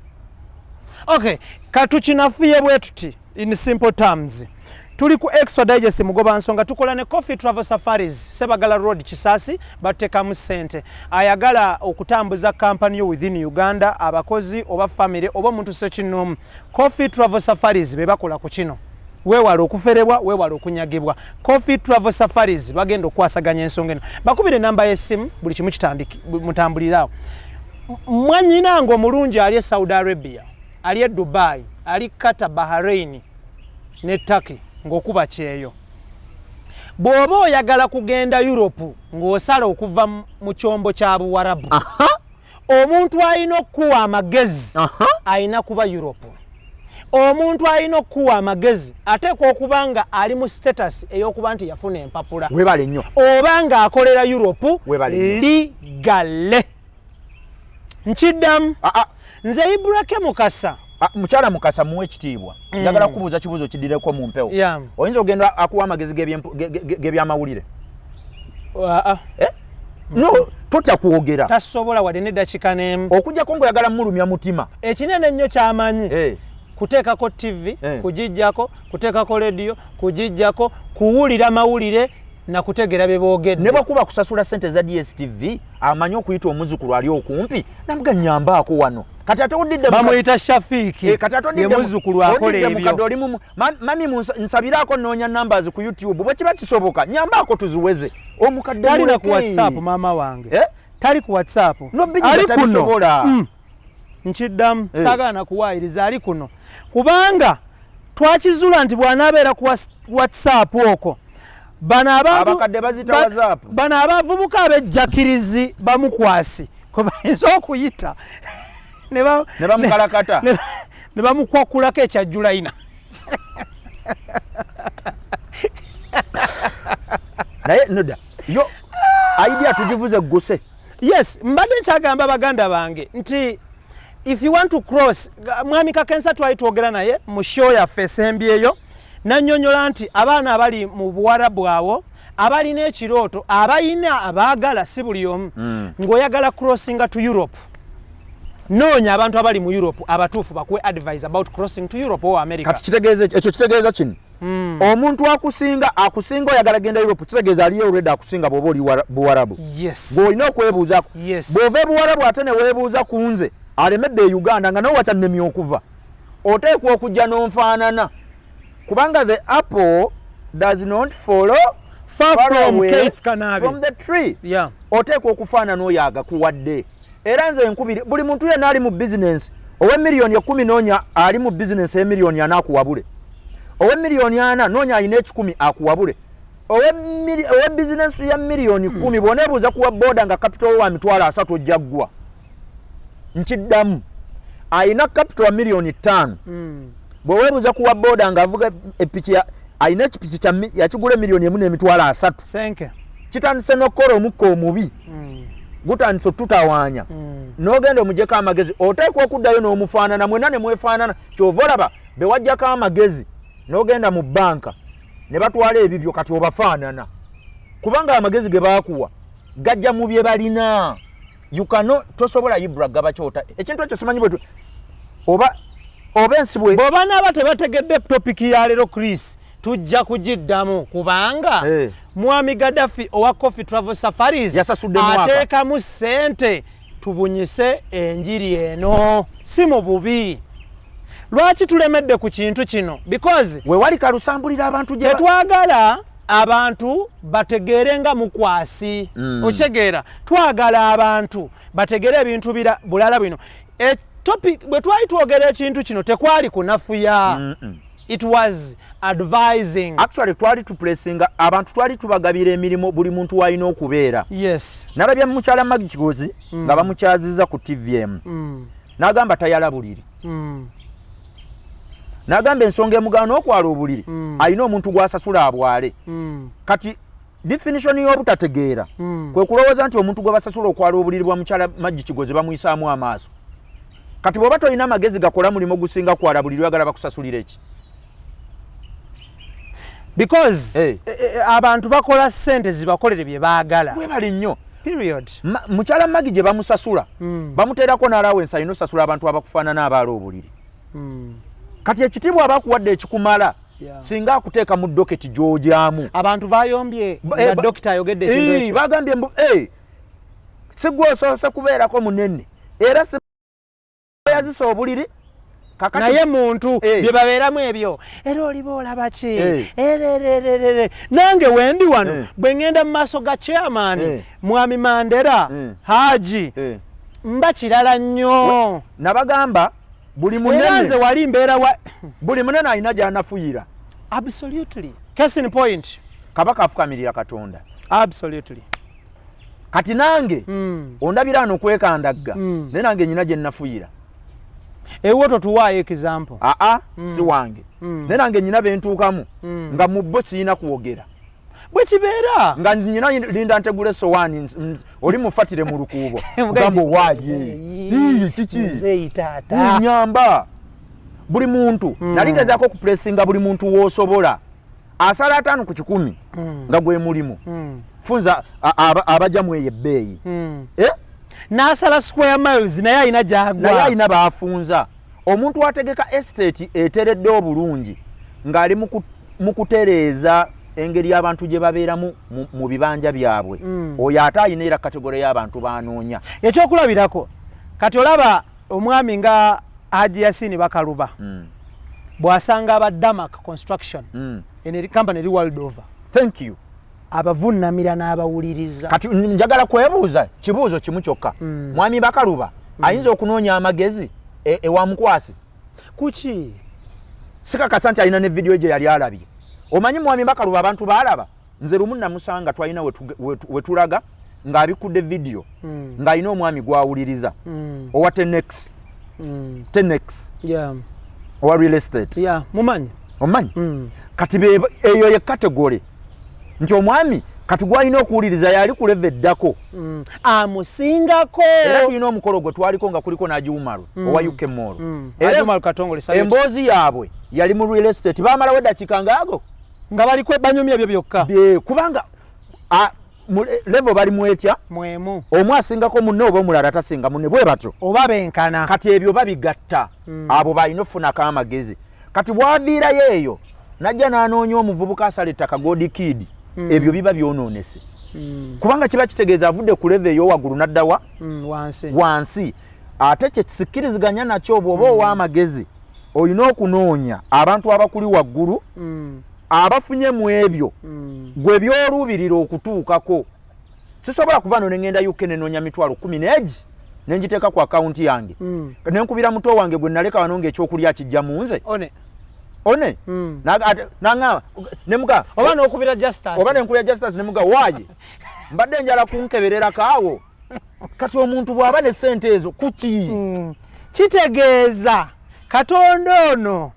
okay katukinafuye bwe tuti in simple terms tuli ku extra digest mugoba nsonga tukola ne coffee travel safaris Sebagala road Kisasi batekamu sente ayagala okutambuza company yo within Uganda abakozi oba family oba muntu sekinnom coffee travel safaris be bakola ku kino weewala okuferebwa weewala okunyagibwa coffee travel safaris bagenda okwasaganya ensonga eno bakubire namba y'essimu buli kimu kitandiki mutambulirawo mwanyina ngo mulungi ali Saudi Arabia, ali Dubai, ali Qatar, Bahrain ne Turkey ngokuba kyeyo. Bw'oba oyagala kugenda Europe ng'osala okuva mu kyombo kya Buwarabu. Omuntu alina okuwa amagezi alina kuba Europe. Omuntu alina okuwa amagezi ateekwa okuba nga ali mu status ey'okuba nti yafuna empapula. Webale nnyo. Oba nga akolera Europe ligale. Nkiddamu. Nze Ibrahim Mukasa. Mukyala Mukasa muwe ekitiibwa. Njagala kubuuza kibuuzo kiddireko mu mpewo. Oyinza ogenda akuwa amagezi g'ebyamawulire? No, totya kwogera. Tasobola wadde n'eddakiika n'emu. Okuggyako ng'oyagala mmulumya mutima. Ekinene ennyo ky'amanyi. Kuteekako TV, kugijjako, kuteekako radio, kugijjako, kuwulira mawulire na kutegera bye boogedde. Ne bwakuba kusasula ssente za DSTV, amanyi okuyita omuzzukulu ali okumpi, namuga nyambaako wano. Kati ate odidde bamuyita Shafiki. Kati ate odidde muzzukulu akola ebyo. Mami nsabiraako noonya numbers ku YouTube. Bwe kiba kisoboka, nyambaako tuziweze. Omukadde talina ku WhatsApp maama wange. Tali ku WhatsApp. Ali kuno. Nkiddamu saagala nakuwaayiriza ali kuno. Kubanga twakizula nti bw'anaabeera ku WhatsApp okwo. Bano abantu abakadde bazita WhatsApp. Bano abavubuka abejjakirizi bamukwasi. Kwe bayinza okuyita. Ne bamukalakata. Ne bamukwakulako ekyajjulayina. Naye noda yo idea tugivuze guse. Yes, mbadde nkyagamba baganda bange nti if you want to cross, mwami Kakensa twali twogera naye mu show yaffe esembi eyo nannyonnyola nti abaana abali mu Buwarabu awo abalina ekirooto abalina abaagala si buli omu ng'oyagala crossinga to Europe. Noonya abantu abali mu Europe abatuufu bakuwe advice about crossing to Europe or America. Kati kitegeeza kino. Omuntu akusinga oyagala genda Europe kitegeeza aliyo already akusinga bw'oba oli Buwarabu. Yes. Bw'olina okwebuuzaako. Yes. Bw'ova e Buwarabu ate ne weebuuza ku nze alemedde e Uganda nga nawe wakyannemye okuva. Oteekwa okujja n'onfaanana. Kubanga the apple does not follow far from Keith Kanabi. From the tree. Yeah. Oteekwa okufaanana oyo agakuwadde. Era nze nkubiri buli muntu yenna ali mu business owe miliyoni 10 noonya ali mu business e miliyoni 4 akuwabule. Owe miliyoni 4 noonya alina 10 akuwabule. Owe business ya miliyoni 10 bw'oneebuuza kuwa boda nga capital wa mitwalo 3 ojja ggwa. Nkiddamu alina capital wa miliyoni 5. Bw'oweebuuza kuwa boda nga avuga epiki alina ekipiki yakigula miliyoni 1 n'emitwalo 3. Senke. Kitandise n'okukola omukka omubi. Gutandise otutawaanya. N'ogenda omuggyeko amagezi oteekwa okuddayo n'omufaanana mwenna ne mwefaanana ky'ova olaba be waggyako amagezi n'ogenda mu banka ne batwala ebibyo kati obafaanana kubanga amagezi ge baakuwa gajja mu bye balina tosobola Ibra gaba kyota ekintu ekyo simanyi bwetu oba ensibwe bw'oba n'aba tebategedde topiki ya leero Chris tujja kugiddamu kubanga Mwami Gaddafi owa Coffee Travel Safaris ateekamu ssente tubunyise enjiri eno si mu bubi. Lwaki tulemedde ku kintu kino? Because we wali kalusambulira abantu gye twagala abantu bategeerenga mukwasi. Okitegeera twagala abantu bategeere ebintu bulala bino. Topic bwe twali twogera ekintu kino tekwali kunafuya. It was advising. Actually twali tuplacinga abantu twali tubagabira emirimu buli muntu walina okubeera. Yes. Nalabya mukyala Magigozi nga bamukyaziza ku TVM. N'agamba tayala buliri. N'agamba ensonga emugaana okwala obuliri alina omuntu gw'asasula abwale. Kati definition y'obutategeera kwe kulowooza nti omuntu gwe basasula okwala obuliri bwa mukyala Magigozi bamuyisaamu amaaso. Kati bw'oba tolina amagezi gakola mulimo gusinga kwala buliri oyagala bakusasulira eki. Because abantu bakola ssente zibakolere bye baagala. Bwe bali nnyo. Period. Mukyala Magi gye bamusasula bamuteerako n'alawensi alina osasula abantu abakufaanana abaala obuliri. Kati ekitiibwa abakuwadde ekikumala singa akuteeka mu doketi gy'ojyamu. Abantu bayombye nga dokita ayogedde ekintu ekyo. Bagambye sigwe osoose kubeerako munene era yazisa obuliri naye muntu bye babeeramu ebyo era oliba olaba ki nange wendi wano bwe ngenda mu maaso ga chairman Mwami Mandela Haji mba kirala nnyo nabagamba buli munene wali mbeera wa buli munene alina gy'anafuyira. Absolutely. Case in point. Kabaka afukamirira Katonda. Absolutely. Kati nange ondabira ano kwekandagga naye nange nyina gye nnafuyira. Ewoto tuwaayo example. Si wange. Naye nange nyina bentuukamu nga mu bo siyina kuwogera. Bwe kibeera nga nyina linda ntegule sowaani oli mufatire mu lukuubo gambo waaye kiki nyamba buli muntu nalingezaako okupulesinga buli muntu w'osobola asala 5 ku 10 nga gwe mulimu funza abajja mweyo ebbeeyi n'asala square miles naye alina gyagwa naye alina baafunza omuntu ategeka estate eteredde obulungi ng'ali mu kutereeza engeri y'abantu gye babeeramu mu bibanja byabwe oyo ate ayina era kategore y'abantu banoonya. Ekyokulabirako kati olaba omwami nga Haji Yasini Bakaluba bw'asanga aba Damak Construction ene company eri world over. Thank you. Abavunnamira n'abawuliriza. Kati njagala kwebuuza kibuuzo kimu kyokka. Mwami Bakaluba ayinza okunoonya amagezi ewa mukwasi. Kuki? Sikakasa nti alina ne video gye yali alabye. Omanyi mwami Bakaluba abantu baalaba nze lumu namusanga twalina wetulaga ng'abikudde video ng'alina omwami gwawuliriza owa Tenex owa real estate mumanyi kati eyo ye category nti omwami kati gwalina okuwuliriza yali ku level eddako amusingako era tulina omukolo gwe twaliko nga kuliko n'agiwumalu owa UK Mall era Katongole emboozi yaabwe yali mu real estate baamalawo eddakiika ngaago nga bali banyumya byo byokka kubanga level bali mwetya mwemu omu asingako munne oba omulala tasinga munne bwe batyo oba benkana kati ebyo babigatta abo balina okufunako amagezi kati bwaviirayo eyo najja n'anoonya omuvubuka asala ettaka Godi Kid ebyo biba byonoonese kubanga kiba kitegeeza avudde ku level ey'owaggulu n'addawa wansi ate kyekisikkiriziganya nakyo bw'oba ow'amagezi olina okunoonya abantu abakuli waggulu abafunye mu ebyo gwe byoluubirira okutuukako. Sisobola kuva no ngenda UK nenoonya mitwalo 10 n'egi nenjiteeka ku akaunti yange nenkubira muto wange gwe naleka wano ng'ekyokulya kijja mu nze one nanga nemuga oba n'okubira justice nemuga waaye mbadde njala kunkeberera kaawo kati omuntu bw'aba ne ssente ezo kuki kitegeeza Katonda ono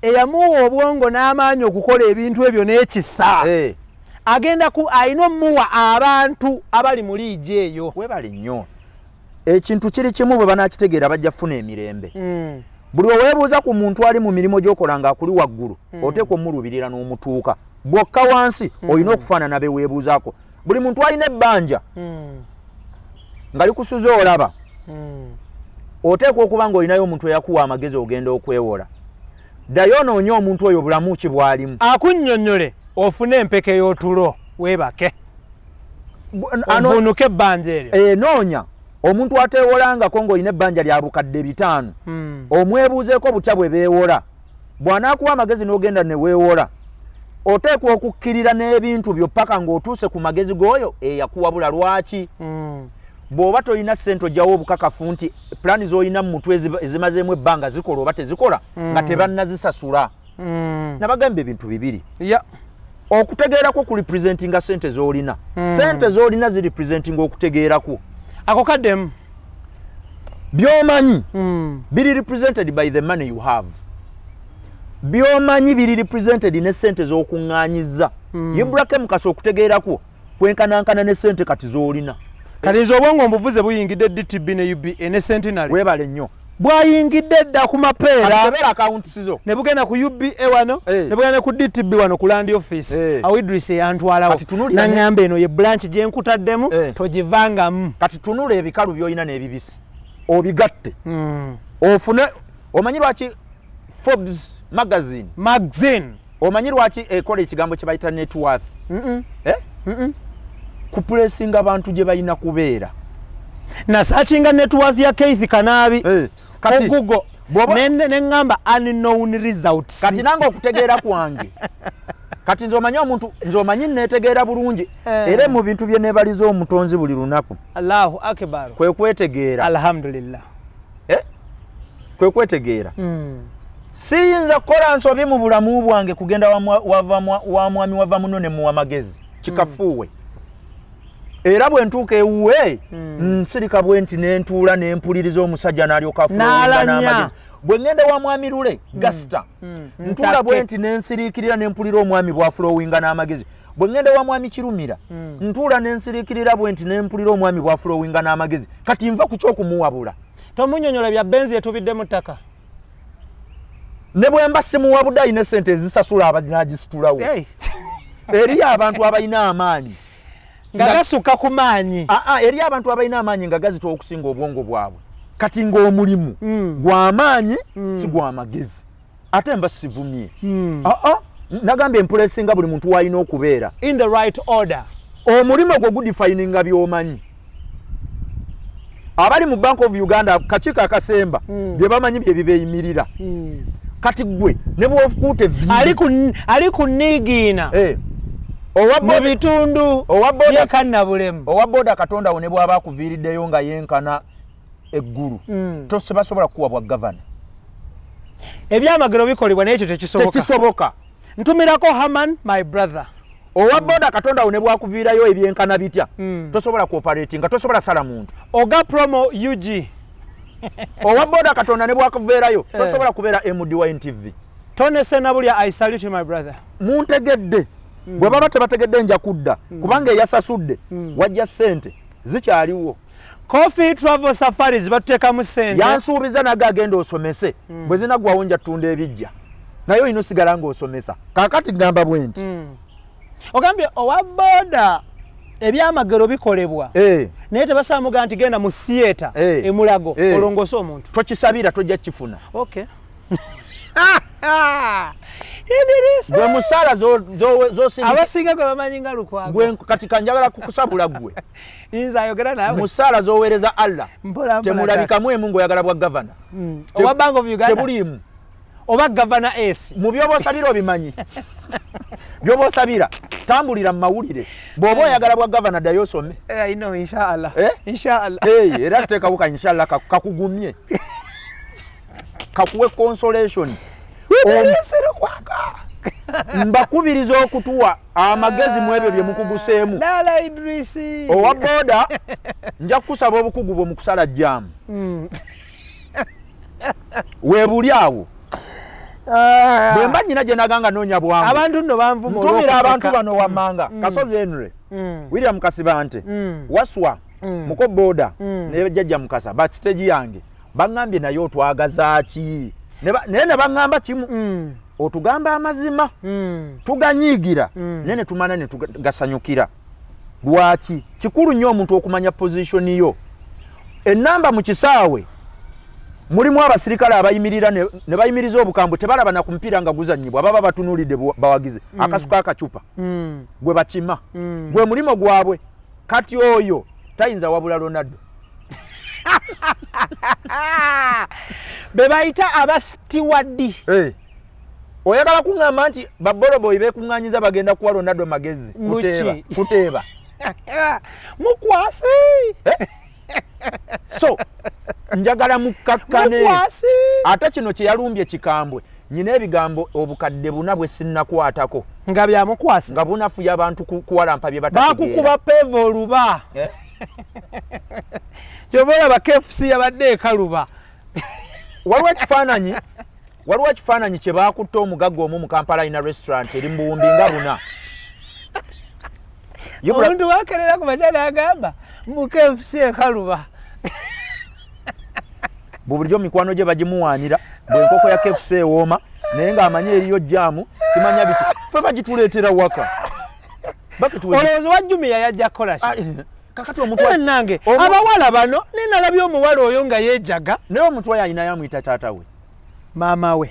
eyamuwa obwongo n'amaanyi okukola ebintu ebyo n'ekisa agenda alina omuwa abantu abali mu liigi eyo webali nnyo ekintu kiri kimu bwe banakitegeera bajja kufuna emirembe buli oweebuuza ku muntu ali mu mirimu gy'okola ng'akuli waggulu oteekwa omuluubirira n'omutuuka bwokka wansi olina okufaanana beweebuuzaako buli muntu alina ebbanja nga likusuze olaba oteekwa okuba ng'olinayo omuntu eyakuwa amagezi ogenda okwewola ddayo noonya omuntu oyo bulamu ki bwalimu akunnyonnyole ofune empeke y'otulo weebake ovunuke ebbanja eryo noonya omuntu ateewolangako ng'olina ebbanja lya bukadde 5 omwebuuzeeko butya bwe beewola bw'anaakuwa amagezi n'ogenda ne weewola oteekwa okukkirira n'ebintu byo paka ng'otuuse ku magezi g'oyo eyakuwabula lwaki bw'oba tolina ssente ojjawo obukakafu nti pulaani z'olina mu mutwe ezimazeemu ebbanga zikola oba tezikola nga tebannazisasula nabagamba ebintu bibiri okutegeerako ku representinga ssente z'olina ssente z'olina zi representinga okutegeerako ako kaddemu by'omanyi biri represented by the money you have by'omanyi biri represented ne ssente z'okuŋŋaanyizza Ibrahim Kasa okutegeerako kwenkanankana ne ssente kati z'olina kalizo obwongo mbuvuze buyingidde DTB ne UBA ne Centenary webale nnyo bwayingidde dda ku mapeera accounts zo ne bugenda ku UBA wano ne bugenda ku DTB wano ku land office awo Idris yantwalawo nangamba eno ye branch gye nkutaddemu togivangamu kati tunula ebikalu by'olina n'ebibisi obigatte ofune omanyi lwaki Forbes magazine omanyi lwaki ekola ekigambo kye bayita net worth kupulesinga abantu gye balina kubeera nasakinga net worth ya Keith Kanabi Google neŋŋamba unknown results kati nange okutegeera kwange kati nze omanyi netegeera bulungi era mu bintu bye neebaliza omutonzi buli lunaku Allahu akbar kwe kwetegeera alhamdulillah kwe kwetegeera siyinza kukola nsobi mu bulamu bwange kugenda wa mwami wava muno ne muwa magezi kikafuuwe era bwe ntuuka ewuwe nsirika bwe nti nentuula nempuliriza omusajja n'alyoka afuuwinga n'amagezi bwe ngenda wa mwami Lule gasita ntuula bwe nti nensiriikirira nempulira omwami bw'afulowinga n'amagezi bwe ngenda wa mwami Kirumira ntuula nensiriikirira bwe nti nempulira omwami bw'afulowinga n'amagezi kati nva ku ky'okumuwabula tomunyonyola bya benzi etubidde mu ttaka ne bwe mba simuwabudde ayina ssente ezisasula abanagisitulawo eri abantu abalina amaanyi nga gasuka ku maanyi eri abantu abalina amaanyi nga gazitowa okusinga obwongo bwabwe kati ng'omulimu gw'amaanyi si gw'amagezi ate mba sivumye nagambye empulesinga buli muntu w'alina okubeera in the right order omulimu gwo gudifayininga by'omanyi abali mu Bank of Uganda kakiiko akasemba bye bamanyi bye bibeeyimirira kati gwe ne bw'ofukuute ali ku niigiina mu bitundu bya kannabulemu owa booda katonda wo ne bw'aba akuviiriddeyo nga yenkana eggulu tosobola kuwa bwa gavana ebyamagero bikolebwa naye ekyo tekisoboka ntumirako Haman my brother owa booda katonda wo ne bwakuviirayo ebyenkana bitya tosobola kuoperatinga tosobola sala muntu oga promo UG owa booda katonda ne bwakuveerayo tosobola kubeera MD wa NTV Tone Senabulya I salute you my brother muntegedde bwe baba tebategedde nja kudda kubanga eyasasudde wajja ssente zikyaliwo Coffee Travel Safaris batuteekamu ssente yansuubiza naga agenda osomese bwe zinaggwawo nja ttunda ebijja naye olina osigala ng'osomesa kaakati gamba bwe nti ogambye owa booda ebyamagero bikolebwa naye tebasamuga nti genda mu theatre emulago olongose omuntu tokisabira tojja kifuna gwe musaala abasinga gwe bamanyi nga lukwago kati kanjagala kukusabula gwe nza ayogera nawe musaala z'oweereza Allah temulabikamu emu ng'oyagala bwa gavana oba Bank of Uganda tebuliimu oba gavana S mu byoba osabira obimanyi byoba osabira tambulira mu mawulire bw'oba oyagala bwa gavana ddayo osome I know inshallah inshallah era tuteekawo ka inshallah kakugumye kakuwe consolation mbakubiriza okutuwa amagezi mu ebyo bye mukuguseemu Lala Idrisi owa booda nja kukusaba obukugu bwe mu kusala jjaamu weebuli awo bwe mba nnyina gye naganga noonya bwangu abantu nno banvuma ntumira abantu bano wammanga Kasozi Henry William Kasibante Waswa muko booda ne jjajja Mukasa backstage yange baŋŋambye naye otwagaza ki naye ne baŋŋamba kimu otugamba amazima tuganyiigira naye ne tumana ne tugasanyukira lwaki kikulu nnyo omuntu okumanya pozishoni yo ennamba mu kisaawe mulimu abasirikale abayimirira ne bayimiriza obukambwe tebalaba na ku mupiira nga guzannyibwa baba batunuulidde bawagize akasuka akacupa gwe bakima gwe mulimo gwabwe kati oyo tayinza wabula Ronaldo be bayita abasitiwadi oyagala kuŋŋamba nti baboloboyi beekuŋŋaanyiza bagenda kuwa Ronaldo magezi kuteeba mukwasi so njagala mukkakkane ate kino kye yalumbye kikambwe nyina ebigambo obukadde buna bwe sinnakwatako nga byamukwasi nga bunafuya abantu kuwalampa bye batategeera bakukuba peva oluba kyobola ba KFC yabadde ekaluba waliwo ekifaananyi kye baakutta omugagga omu mu Kampala ina restaurant eri mbuwumbi nga buna omuntu wakerera ku majana agamba mu KFC ekaluba bubulijjo mikwano gye bagimuwaanira bwenkoko ya KFC ewooma naye ng'amanyi eriyo jjaamu simanya biti fe bagituleetera waka olowooza wajjumiya yajja kukola kakati omuntu nange abawala bano nenalabye omuwala oyo nga yeejaga naye omuntu oyo ayina yamuyita taata we maama we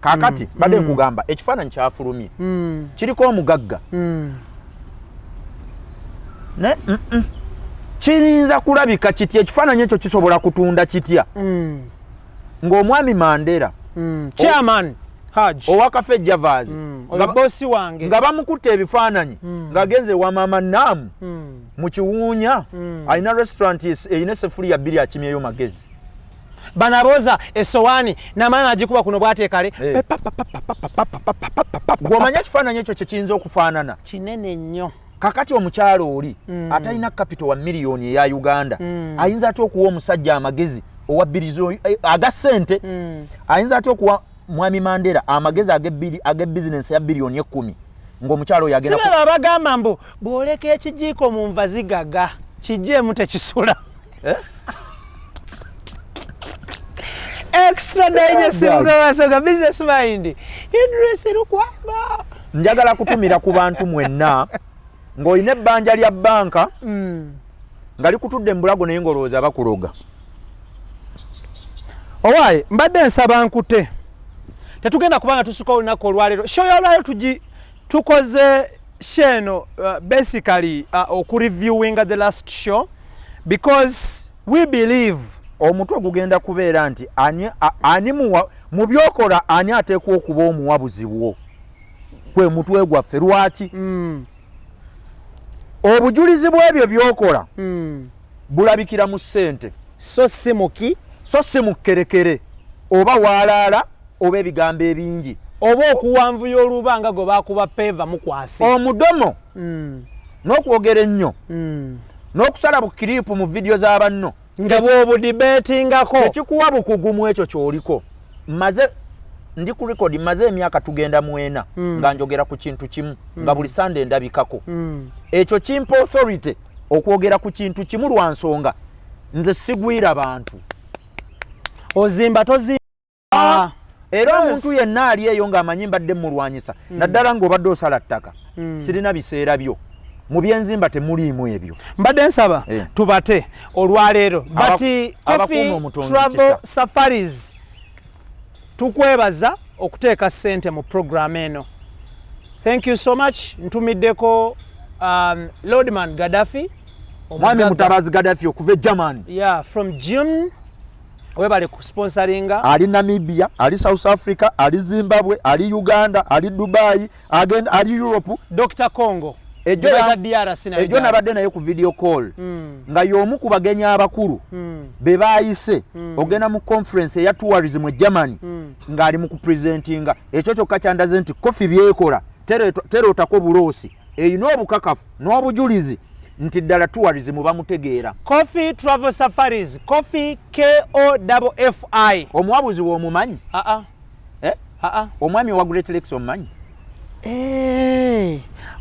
kakati badde nkugamba ekifaananyi kyafulumye kiriko omugagga kiyinza kulabika kitya ekifaananyi ekyo kisobola kutunda kitya ng'omwami Mandela owa Cafe Javas bosi wange nga bamukutte ebifaananyi ng'agenze wa mama Namu mu Kiwuunya alina restaurant eyina esseffuliya 2 akimyeyo magezi banaboza esowani namana agikuba kuno bwateekale gw'omanya ekifaananyi ekyo kye kiyinza okufaanana kinene nnyo kakati omukyalo oli atalina kapito wa miliyoni eya Uganda ayinza ate okuwa omusajja amagezi owa bilizo aga ssente ayinza ate okuwa Mwami Mandela amagezi age bizinensi ya biliyoni 10 ng'omukyalo yagera sibe babagamba mbu bwoleka ekijiiko mu nva zigaga kijjeemu tekisula extra digest ngobasoga business mind Idris Lukwamba njagala kutumira ku bantu mwenna ng'olina ebbanja lya banka nga likutudde mu bulago naye ng'olowooza bakuloga owaaye mbadde nsaba nkute tetugenda kubanga tusuka olunaku olwaleero show y'olwaleero tukoze sheno basically okureviewing the last show because we believe omutwe gugenda kubeera nti ani mu byokola ani ateekwa okuba omuwabuzi wo kwe mutwe gwaffe lwaki obujulizi bw'ebyo byokola bulabikira mu ssente so si mu kkerekere oba waalaala oba ebigambo ebingi oba okuwanvuya olubanga gwe bakuba peva mukwasi omudomo n'okwogera ennyo n'okusala bukiriipu mu vidiyo z'abanno nga bw'obudibeetingako tekikuwa bukugu mu ekyo ky'oliko maze ndi ku rekodi maze emyaka tugenda mu 4 nga njogera ku kintu kimu nga buli sande ndabikako ekyo kimpa authority okwogera ku kintu kimu lwa nsonga nze sigwira bantu ozimba tozimba era omuntu yenna ali eyo ng'amanyi mbadde mulwanyisa naddala ng'obadde osala ttaka sirina biseera byo mu byenzimba temuliimu ebyo mbadde nsaba tubate olwaleero bati travel safaris tukwebaza okuteeka ssente mu program eno thank you so much ntumiddeko Lordman Gaddafi mwami Mutabazi Gaddafi okuva Germany from June webale ku sponsoringa ali Namibia ali South Africa ali Zimbabwe ali Uganda ali Dubai again ali Europe Dr. Congo ejo nabadde naye ku video call nga y'omu ku bagenyi abakulu be baayise ogenda mu conference eya tourism mu Germany ng'ali mu kupresentinga ekyo kyokka kyandaze nti kofi byekola terootako buloosi eyina obukakafu n'obujulizi nti ddala tourism bamutegeera Coffee Travel Safaris Coffee KOFFI omuwabuzi w'omumanyi omwami wa Great Lakes omumanyi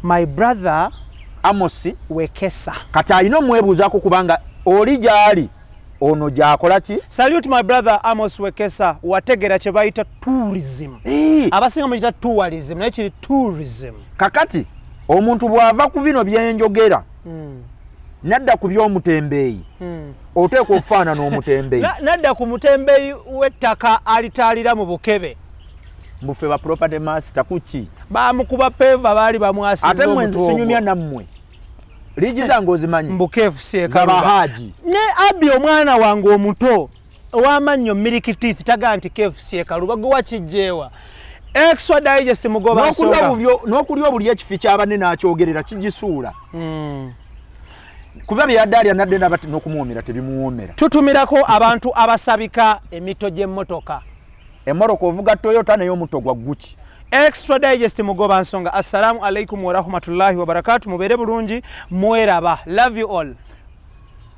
my brother Amos Wekesa kati alina omwebuuzaako kubanga oli gy'ali ono gy'akola ki salute my brother Amos Wekesa wategera kye bayita tourism abasinga muyita tourism naye kiri tourism kakati omuntu bw'ava ku bino byenjogera nadda ku by'omutembeeyi oteekwa okufaanana omutembeeyi nadda ku mutembeeyi w'ettaka alitaalira mu Bukebe mbufe ba property master kuki bamukuba peva baali bamwasiza ate mwenzi sinyumya nammwe ligi zange ozimanyi mbukefu siekaluba haji ne abi omwana wange omuto ow'amannyo miliki teeth taga nti kefu siekaluba gwe wakijjeewa extra digest mugoba nsonga n'okulya obuli ekifi ky'abanne n'akyogerera kigisuula kuba byaddaali anadde nabati n'okumuwomera tebimuwomera tutumirako abantu abasabika emito gy'emmotoka emmoroka ovuga Toyota naye omutto gwa Gucci extra digest mugoba nsonga assalamu alaikum wa rahmatullahi wa barakatuh mubeere bulungi mweraba love you all